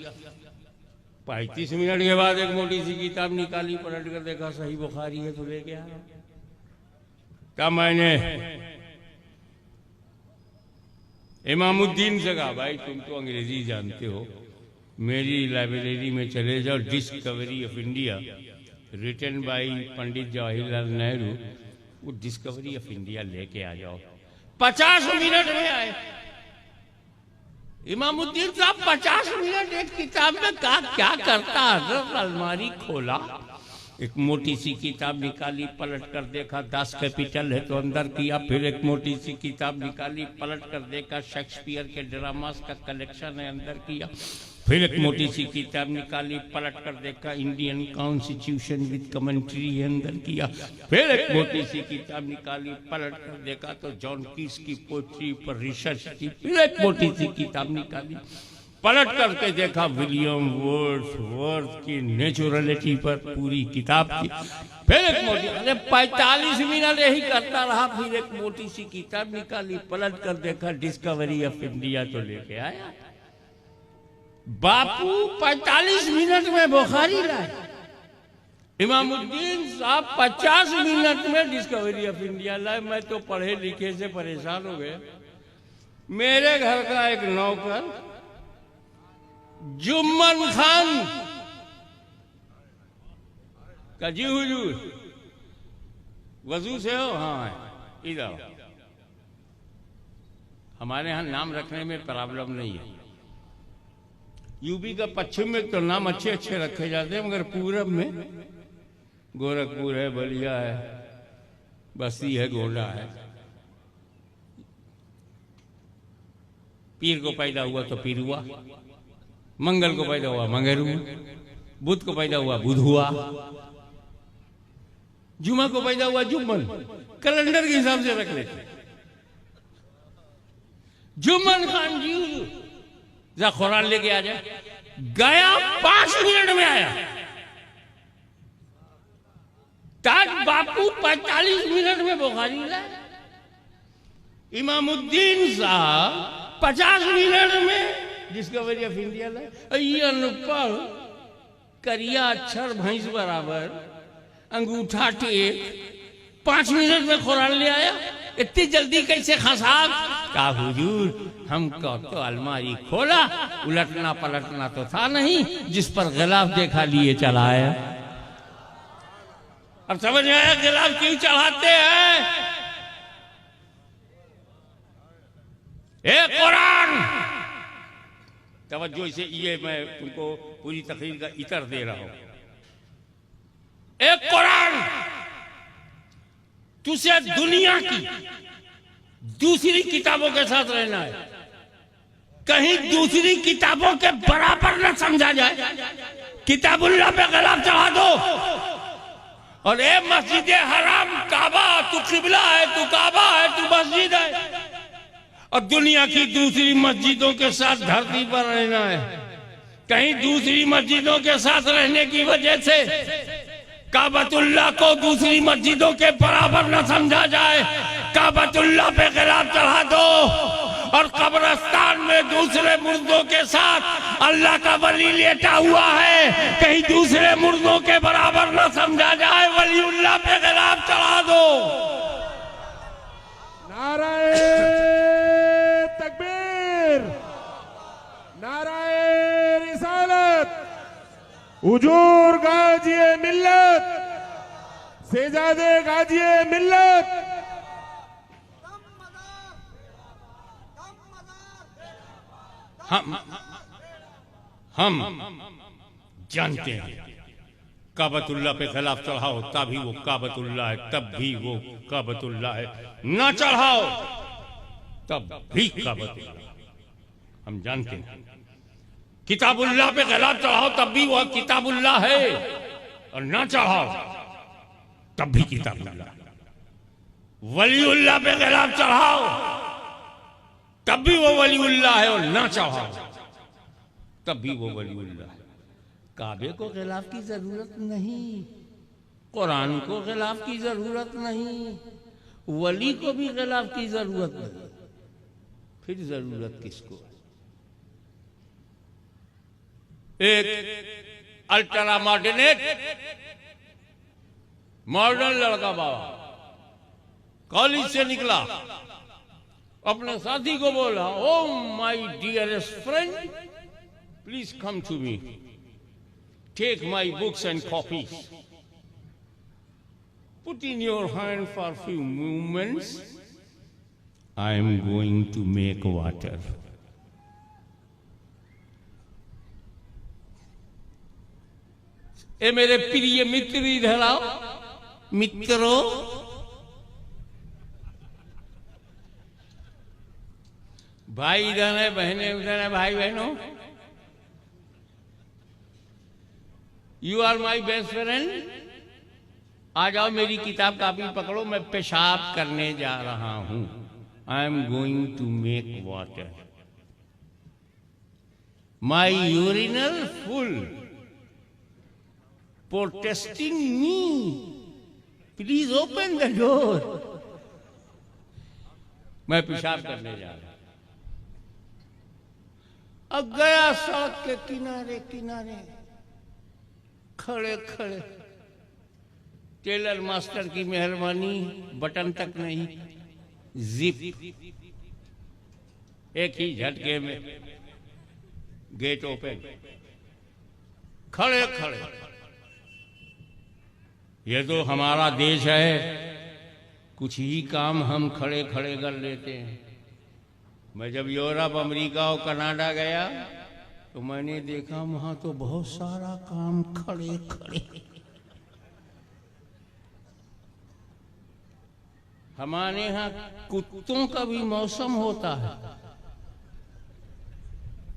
35 मिनट के बाद एक मोटी सी किताब निकाली, पलट कर देखा सही बुखारी है, तो लेके आ रहा। तब मैंने इमामुद्दीन से कहा, भाई तुम तो अंग्रेजी जानते हो, मेरी लाइब्रेरी में चले जाओ, Discovery of India written by Pandit Jawaharlal Nehru, वो डिस्कवरी ऑफ इंडिया लेके आ जाओ। 50 मिनट में आए इमामुद्दीन साहब। 50 मिनट एक किताब में क्या करता हजरत? अलमारी खोला, एक मोटी सी किताब निकाली, पलट कर देखा 10 कैपिटल है तो अंदर किया, फिर एक मोटी सी किताब निकाली, पलट कर देखा शेक्सपियर के ड्रामास का कलेक्शन है, अंदर किया, फिर एक मोटी सी किताब निकाली, पलट कर देखा इंडियन कॉन्स्टिट्यूशन विद कमेंट्री है, अंदर किया, फिर एक मोटी सी किताब निकाली, पलट कर देखा तो जॉन कीट्स की पोएट्री पर रिसर्च की, फिर एक मोटी सी किताब निकाली, पलट करके देखा विलियम वर्ड्सवर्थ की नेचुरलिटी पर पूरी किताब थी, फिर एक मोटी, अरे 45 मिनट यही करता रहा। फिर एक मोटी सी किताब निकाली, पलट कर देखा डिस्कवरी ऑफ इंडिया तो लेके आया। बापू 45 मिनट में बुखारी लाए। इमामुद्दीन साहब 50 मिनट में डिस्कवरी ऑफ इंडिया लाए। मैं तो पढ़े लिखे से परेशान हो गया। मेरे घर का एक नौकर जुम्मन खान का, जी हुजूर वजू से हो? हाँ इधर। हमारे यहाँ नाम रखने में प्रॉब्लम नहीं है। यूपी का पश्चिम में तो नाम अच्छे अच्छे रखे जाते हैं, मगर पूरब में गोरखपुर है, बलिया है, बस्ती है, गोंडा है। पीर को पैदा हुआ तो पीर हुआ, मंगल को पैदा हुआ मंगेरू, बुध को पैदा हुआ बुध हुआ, जुमा को पैदा हुआ जुम्मन। कैलेंडर के हिसाब से रख लेते। जुम्मन खान जी जा खुरान लेके आ जाए। गया 5 मिनट में आया। ताज बापू 45 मिनट में बुखारी लाए। इमामुद्दीन साहब 50 मिनट में डिस्कवरी ऑफ इंडिया लाए। ये अनपढ़ करिया अक्षर भैंस बराबर अंगूठा टेक 5 मिनट में कुरान ले आया। इतनी जल्दी कैसे खसाब? का हुजूर हमको तो अलमारी खोला, उलटना पलटना तो था नहीं, जिस पर गिलाफ देखा लिए चलाया। अब समझ में आया गिलाफ क्यों चढ़ाते हैं? ए कुरान, तवज्जो से, ये मैं तुमको पूरी तकरीर का इतर दे रहा हूं। एक कुरान, तुझे दुनिया की दूसरी किताबों के साथ रहना है, कहीं दूसरी किताबों के बराबर न समझा जाए। किताबुल्लाह पे गिलाफ चढ़ा दो। और ए मस्जिद हराम काबा, तू किबला है, तू काबा है, तू मस्जिद है, और दुनिया की दूसरी मस्जिदों के साथ धरती पर रहना है। कहीं दूसरी मस्जिदों के साथ रहने की वजह से काबतुल्लाह को दूसरी मस्जिदों के बराबर न समझा जाए। काबतुल्लाह पे गिलाफ चढ़ा दो। और कब्रिस्तान में दूसरे मुर्दों के साथ अल्लाह का वली लेटा हुआ है, कहीं दूसरे मुर्दों के बराबर न समझा जाए। वलीउल्लाह पे गिलाफ चढ़ा दो। नाराए तकबीर, नाराए रिसालत, हुजूर गाजिए मिल्लत, सेजादे गाजिए मिल्लत। हम जानते हैं काबतुल्लाह पे खिलाफ चढ़ाओ तभी वो काबतुल्लाह है, तब भी वो काबतुल्लाह है। ना चढ़ाओ तब भी काबतुल्लाह। हम जानते हैं किताबुल्लाह पे खिलाफ चढ़ाओ तब भी वो किताबुल्लाह है, और ना चढ़ाओ तब भी किताबुल्लाह। वलीउल्लाह पे खिलाफ चढ़ाओ तब भी वो वलीउल्लाह है, और ना चढ़ाओ तब भी वो वलीउल्लाह है। काबे को खिलाफ की जरूरत नहीं, कुरान को खिलाफ की जरूरत नहीं, वली को भी खिलाफ की जरूरत नहीं। फिर जरूरत किसको? एक अल्ट्रा मॉडर्नेट मॉडर्न लड़का बाबा कॉलेज से निकला, अपने साथी को बोला, O my dearest friend, please come to me, take my books and copies, put in your hand for few moments, I am going to make water. ए मेरे प्रिय मित्र इधर आओ। मित्रों, भाई इधर है, बहनें उधर है, भाई बहनों, you are my best friend. आ जाओ, मेरी किताब कापी पकड़ो, मैं पेशाब करने जा रहा हूं। I am going to make water, my urinal full, protesting me please open the door. मैं पेशाब करने जा रहा। अब गया सड़क के किनारे किनारे, खड़े खड़े। टेलर मास्टर की मेहरबानी, बटन तक नहीं, जिप एक ही झटके में गेट ओपन। खड़े खड़े। ये तो हमारा देश है, कुछ ही काम हम खड़े खड़े कर लेते हैं। मैं जब यूरोप, अमेरिका और कनाडा गया तो मैंने देखा वहां तो बहुत सारा काम खड़े खड़े। हमारे यहाँ कुत्तों का भी मौसम होता है,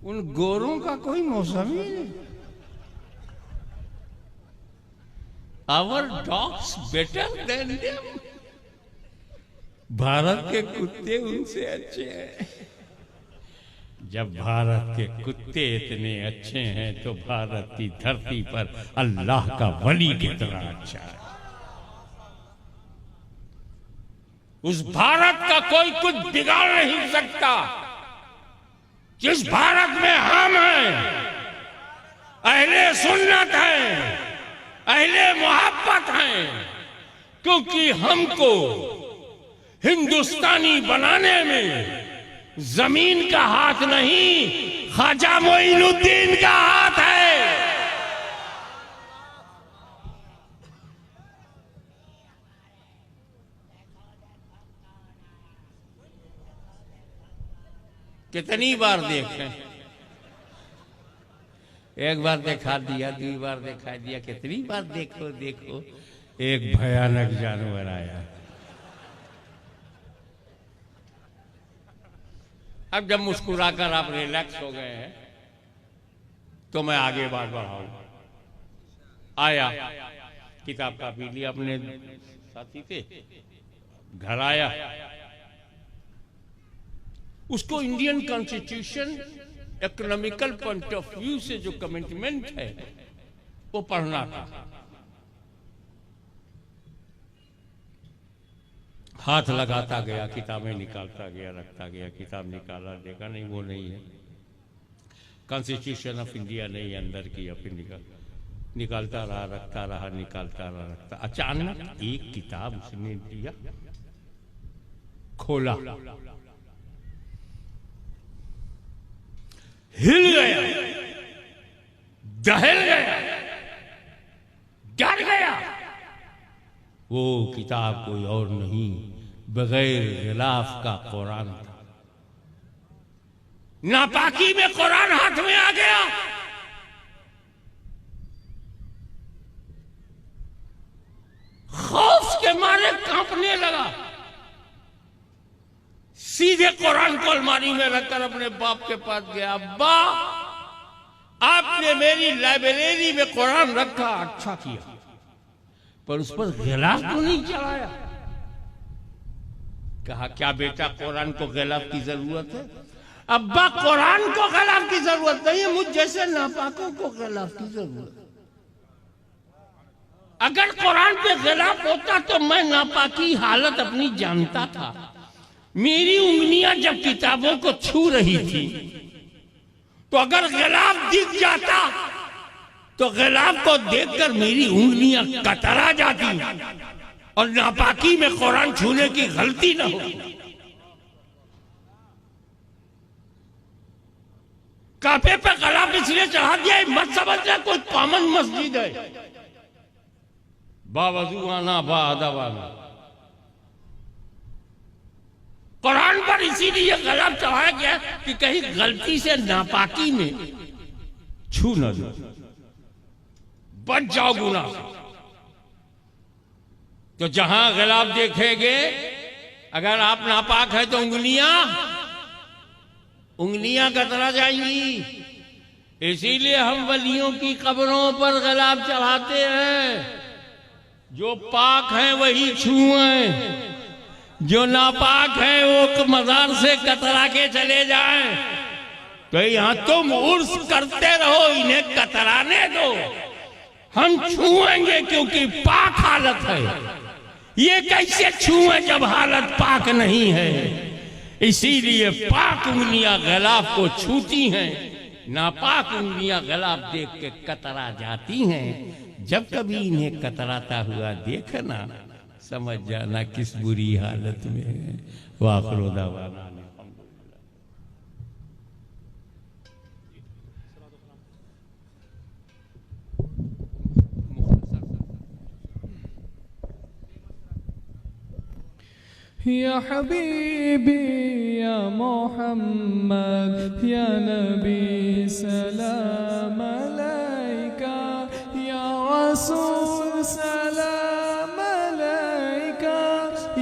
उन गोरों का कोई मौसम ही नहीं। Our dogs better than them. Bharat के कुत्ते उनसे अच्छे हैं। जब भारत के कुत्ते इतने अच्छे हैं तो भारत की धरती पर अल्लाह का वली कितना अच्छा है। उस भारत का कोई कुछ बिगाड़ नहीं सकता जिस भारत में हम हैं, अहले सुन्नत हैं, अहले मोहब्बत हैं। क्योंकि हमको हिंदुस्तानी बनाने में जमीन का हाथ नहीं, ख्वाजा मोइनुद्दीन का हाथ है। कितनी बार देखें, एक बार दिखा दिया, 2 बार दिखा दिया, कितनी बार देखो देखो। एक भयानक जानवर आया। अब जब मुस्कुराकर आप रिलैक्स हो गए हैं तो मैं आगे बात बढ़ाऊं। आया, किताब कापी लिया अपने साथी से, घर आया, उसको Indian constitution economical point of view से जो कमिटमेंट है वो पढ़ना था। हाथ लगाता गया, किताबें निकालता गया, रखता गया। किताब निकाला, देखा नहीं वो नहीं है, कॉन्स्टिट्यूशन ऑफ इंडिया नहीं, अंदर की ऑफ इंडिया। निकालता रहा, रखता रहा, निकालता रहा, रखता। अचानक एक किताब उसने दिया, खोला, हिल गया, दहल गया, डर गया। वो किताब कोई और नहीं, बगैर गिलाफ का कुरान था। नापाकी में कुरान हाथ में आ गया। खौफ के मारे कांपने लगा। सीधे कुरान को अलमारी में रखकर अपने बाप के पास गया। अब्बा, आपने मेरी लाइब्रेरी में कुरान रखा, अच्छा किया, पर उस पर गिलाफ तो नहीं चढ़ाया। कहा, क्या बेटा कुरान को गिलाफ की जरूरत है? अब्बा, कुरान को गिलाफ की जरूरत नहीं है, मुझ जैसे नापाकों को गिलाफ की जरूरत है। अगर कुरान पे गिलाफ होता तो मैं नापाकी हालत अपनी जानता था। मेरी उंगलियां जब किताबों को छू रही थी तो अगर गिलाफ दिख जाता तो गिलाफ को देखकर मेरी उंगलियां कतरा जाती और नापाकी में कुरान छूने की गलती न हो। काफे पे गिलाफ इसलिए चढ़ा दिया, मत समझना कोई कॉमन मस्जिद है। बावजूआना बादवाना कुरान पर इसीलिए गिलाफ चढ़ाया गया कि कहीं गलती से नापाकी में छू न दो, बच जाओ गुनाह से। तो जहां गिलाफ देखेंगे, अगर आप नापाक है तो उंगलियां कतरा जाएंगी। इसीलिए हम वलियों की कब्रों पर गिलाफ चढ़ाते हैं। जो पाक हैं वही छुएं, जो नापाक है वो मजार से कतरा के चले जाएं। तो यहां तुम उर्स करते रहो, इन्हें कतराने दो, हम छुएंगे क्योंकि पाक हालत है। ये कैसे छुए जब हालत पाक नहीं है। इसीलिए पाक उंगलियां गिलाफ को छूती हैं, नापाक उंगलियां गिलाफ देख के कतरा जाती हैं। जब कभी इन्हें कतराता हुआ देखना, समझ जाना किस बुरी हालत में है। वाखिर दावाना या हबीबी या मोहम्मद या नबी सलाम अलैका या रसूल सलाम अलैका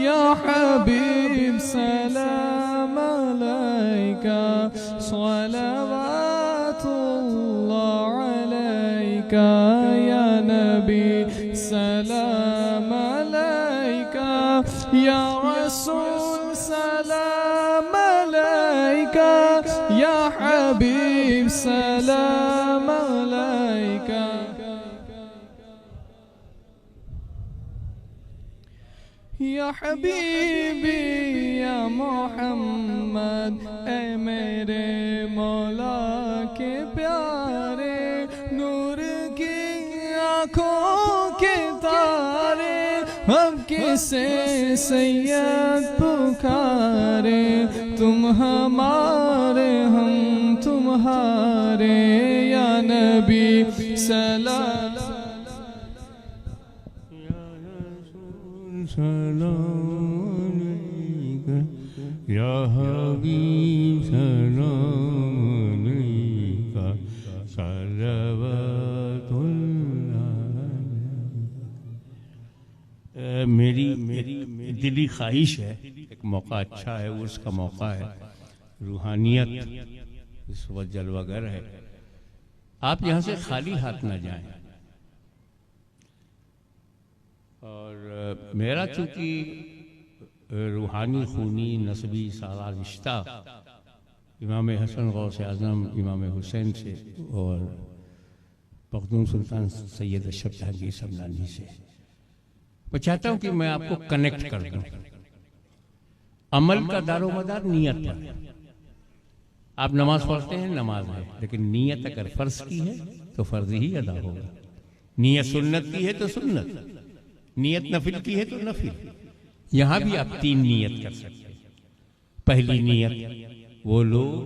या हबीब सलाम अलैका सलवातुल्लाह अलैका या नबी सलाम अलैका या रसूल सलाम अलैका या हबीब सलाम अलैका या हबीबी या मोहम्मद ऐ मेरे मौला के प्यारे नूर की आँखों के तारे हम किसे सैयद पुकारे तुम हमारे हम तुम्हारे या नबी सलाम या हबीब सलाम अलैका सलवातुल्लाह। मेरी दिली ख्वाहिश है, एक मौका अच्छा है, उसका मौका है, रूहानियत इस वक्त जलवागर है। आप यहाँ से खाली हाथ न जाएं। और मेरा चूंकि रूहानी खूनी नस्बी सारा रिश्ता इमाम हसन गौस आज़म इमाम हुसैन से और मखदूम सुल्तान सैयद अशरफ जहांगीर समदानी से, मैं चाहता हूँ कि मैं आपको कनेक्ट कर दूँ। अमल का दारोमदार नियत पर। आप नमाज पढ़ते हैं, नमाज है, लेकिन नियत अगर फ़र्ज की है तो फ़र्ज ही अदा होगा। नियत सुन्नत की है तो सुन्नत, नियत नफिल की है तो नफिल। यहां भी आप 3 नियत कर सकते हैं। पहली नियत, वो लोग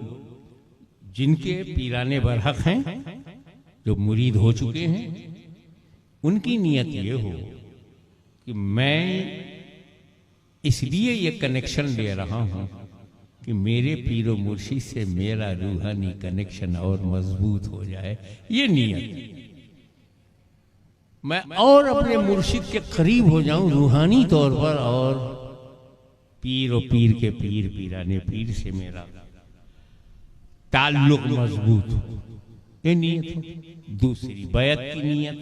जिनके पीराने बरहक हैं, जो मुरीद हो चुके हैं, उनकी नियत ये हो कि मैं इसलिए ये कनेक्शन ले रहा हूं कि मेरे पीरो मुर्शिद से मेरा रूहानी कनेक्शन और मजबूत हो जाए। ये नियत, मैं और अपने मुर्शिद के करीब हो जाऊं रूहानी तौर पर, और पीर और पीर के पीर पीराने पीर से मेरा ताल्लुक मजबूत हो। ये नियत हो। दूसरी बैत की नियत,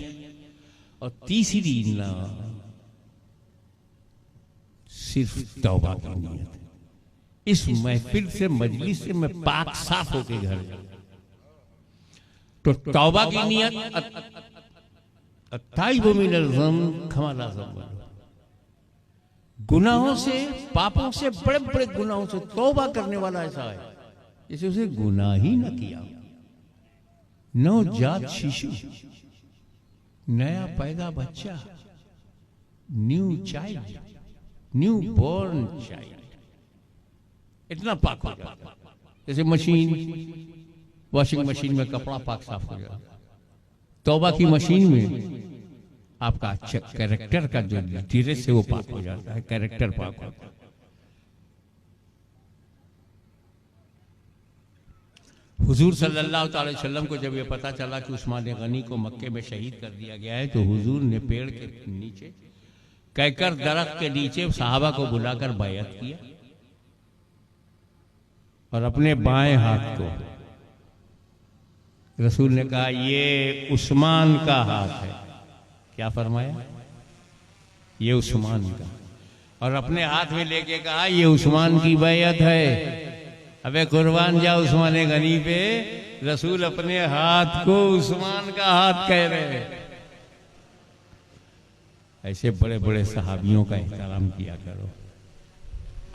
और तीसरी ना सिर्फ तौबा की नियत। इस महफिल से, मजलिस से मैं पाक साफ होके घर जाऊं। तो तौबा की नियत, गुनाहों से, पापों से, बड़े बड़े गुनाहों से तौबा करने वाला ऐसा है जैसे उसे गुनाह ही न किया। नवजात शिशु, नया पैदा बच्चा, new child, new born child, इतना पाक हो जाता। जैसे मशीन, वॉशिंग मशीन में कपड़ा पाक साफ हो जाता, तौबा की मशीन में आपका कैरेक्टर का जो ड्रेस है वो पाक हो जाता है, कैरेक्टर पाक होता है। हुजूर सल्लल्लाहु अलैहि वसल्लम को जब ये पता चला कि उस्मान गनी को मक्के में शहीद कर दिया गया है, तो हुजूर ने पेड़ के नीचे, कहकर दरख्त के नीचे सहाबा को बुलाकर बैअत किया और अपने बाएं हाथ को रसूल ने कहा ये उस्मान का हाथ है। क्या फरमाया? ये उस्मान का। और अपने हाथ में लेके कहा ये उस्मान की बैअत है। अबे कुर्बान जा उस्मान गनी पे, रसूल अपने हाथ को उस्मान का हाथ कह रहे हैं। ऐसे बड़े बड़े सहाबियों का एहतराम किया करो।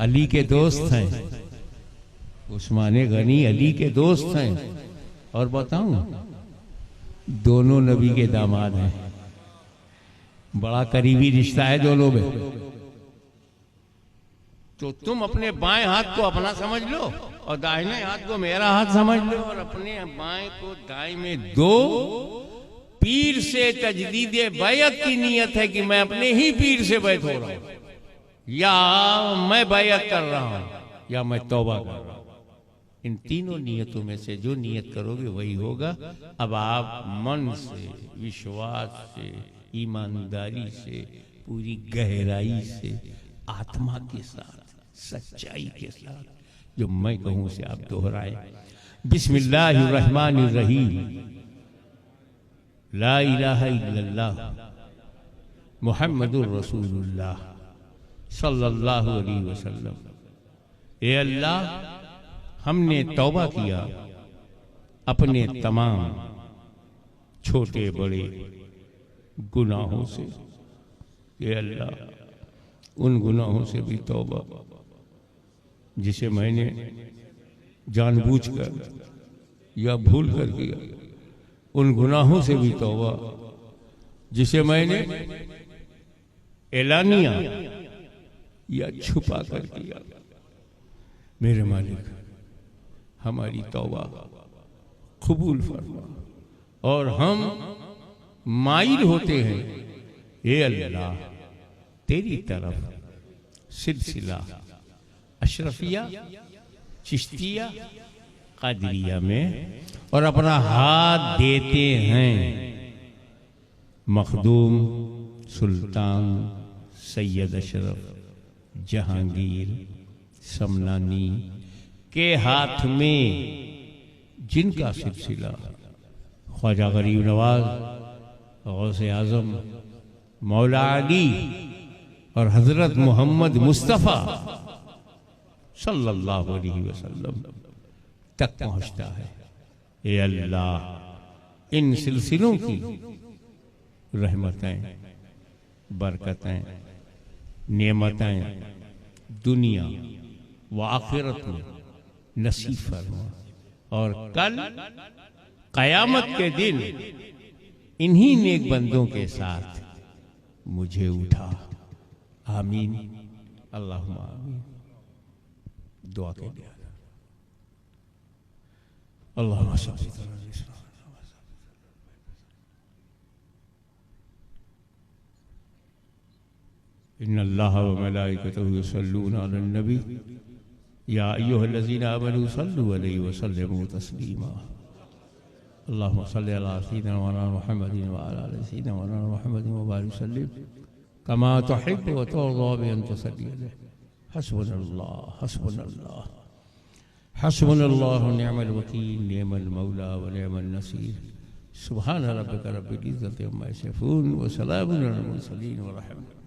अली के दोस्त हैं, उस्मान गनी अली के दोस्त हैं। और बताऊं, दोनों नबी के दामाद हैं, बड़ा करीबी रिश्ता है दोनों में। तो तुम अपने बाएं हाथ को अपना समझ लो और दाहिने हाथ को मेरा हाथ समझ लो, और अपने बाएं को दाएं में दो। पीर से तजदीद बैयत की नीयत है कि मैं अपने ही पीर से बैत हो रहा हूं, या मैं बैयत कर रहा हूं, या मैं तौबा कर रहा हूं। इन तीनों नियतों में से जो नियत करोगे वही होगा। अब आप मन से, विश्वास से, ईमानदारी से, पूरी गहराई से, आत्मा के साथ, सच्चाई के साथ जो मैं कहूं उसे आप दोहराएं। बिस्मिल्लाहिर्रहमानिर्रहीम, ला इलाहा इल्लल्लाह मुहम्मदुर रसूलुल्लाह सल्लल्लाहु अलैहि वसल्लम। ए अल्लाह, हमने तौबा किया अपने तमाम छोटे बड़े गुनाहों से। ए अल्लाह, उन गुनाहों से भी तौबा जिसे मैंने जानबूझकर या भूल कर किया। उन गुनाहों से भी तौबा जिसे मैंने एलानिया या छुपा कर किया। मेरे मालिक, हमारी तौबा कबूल फरमा। और हम माइल होते हैं ए अल्लाह तेरी तरफ सिलसिला अशरफिया, चिश्तिया, कादरिया में, और अपना हाथ देते हैं मखदूम सुल्तान सैयद अशरफ जहांगीर समनानी के हाथ में, जिनका सिलसिला ख्वाजा गरीब नवाज, गौसे आजम, मौला अली और हजरत मोहम्मद मुस्तफ़ा सल्लल्लाहु अलैहि वसल्लम तक पहुंचता है। ए अल्लाह, इन सिलसिलों की रहमतें, बरकतें, नेमतें दुनिया व आखिरत में नसीब फरमा, और कल कयामत के दिन इन्हीं नेक बंदों के साथ मुझे उठा। आमीन, अल्लाहुम्मा आमीन। दुआ के लिए अल्लाहुम्मा सल्ली अला इन्नल्लाह व मलाइकतहु युसल्लूना अलन नबी या अय्युहल्लज़ीना आमनू सल्लू अलैहि व सल्लिमू तस्लीमा। अल्लाहुम्मा सल्ली अला सय्यिदिना व मौलाना मुहम्मदिन व अला आलि सय्यिदिना व मौलाना मुहम्मदिन व बारिक वसल्लिम कमा तुहिब्बु व तुरज़ा बि अन तुसल्ली अलैहि। हस्बुनल्लाह हस्बुनल्लाह हस्बुनल्लाह व निअमल वकील, निअमल मौला व निअमन नसीर। सुब्हान रब्बिका रब्बिल इज़्ज़ति अम्मा यसिफून व सलामुन अलल मुरसलीन व रहमतुल्लाह।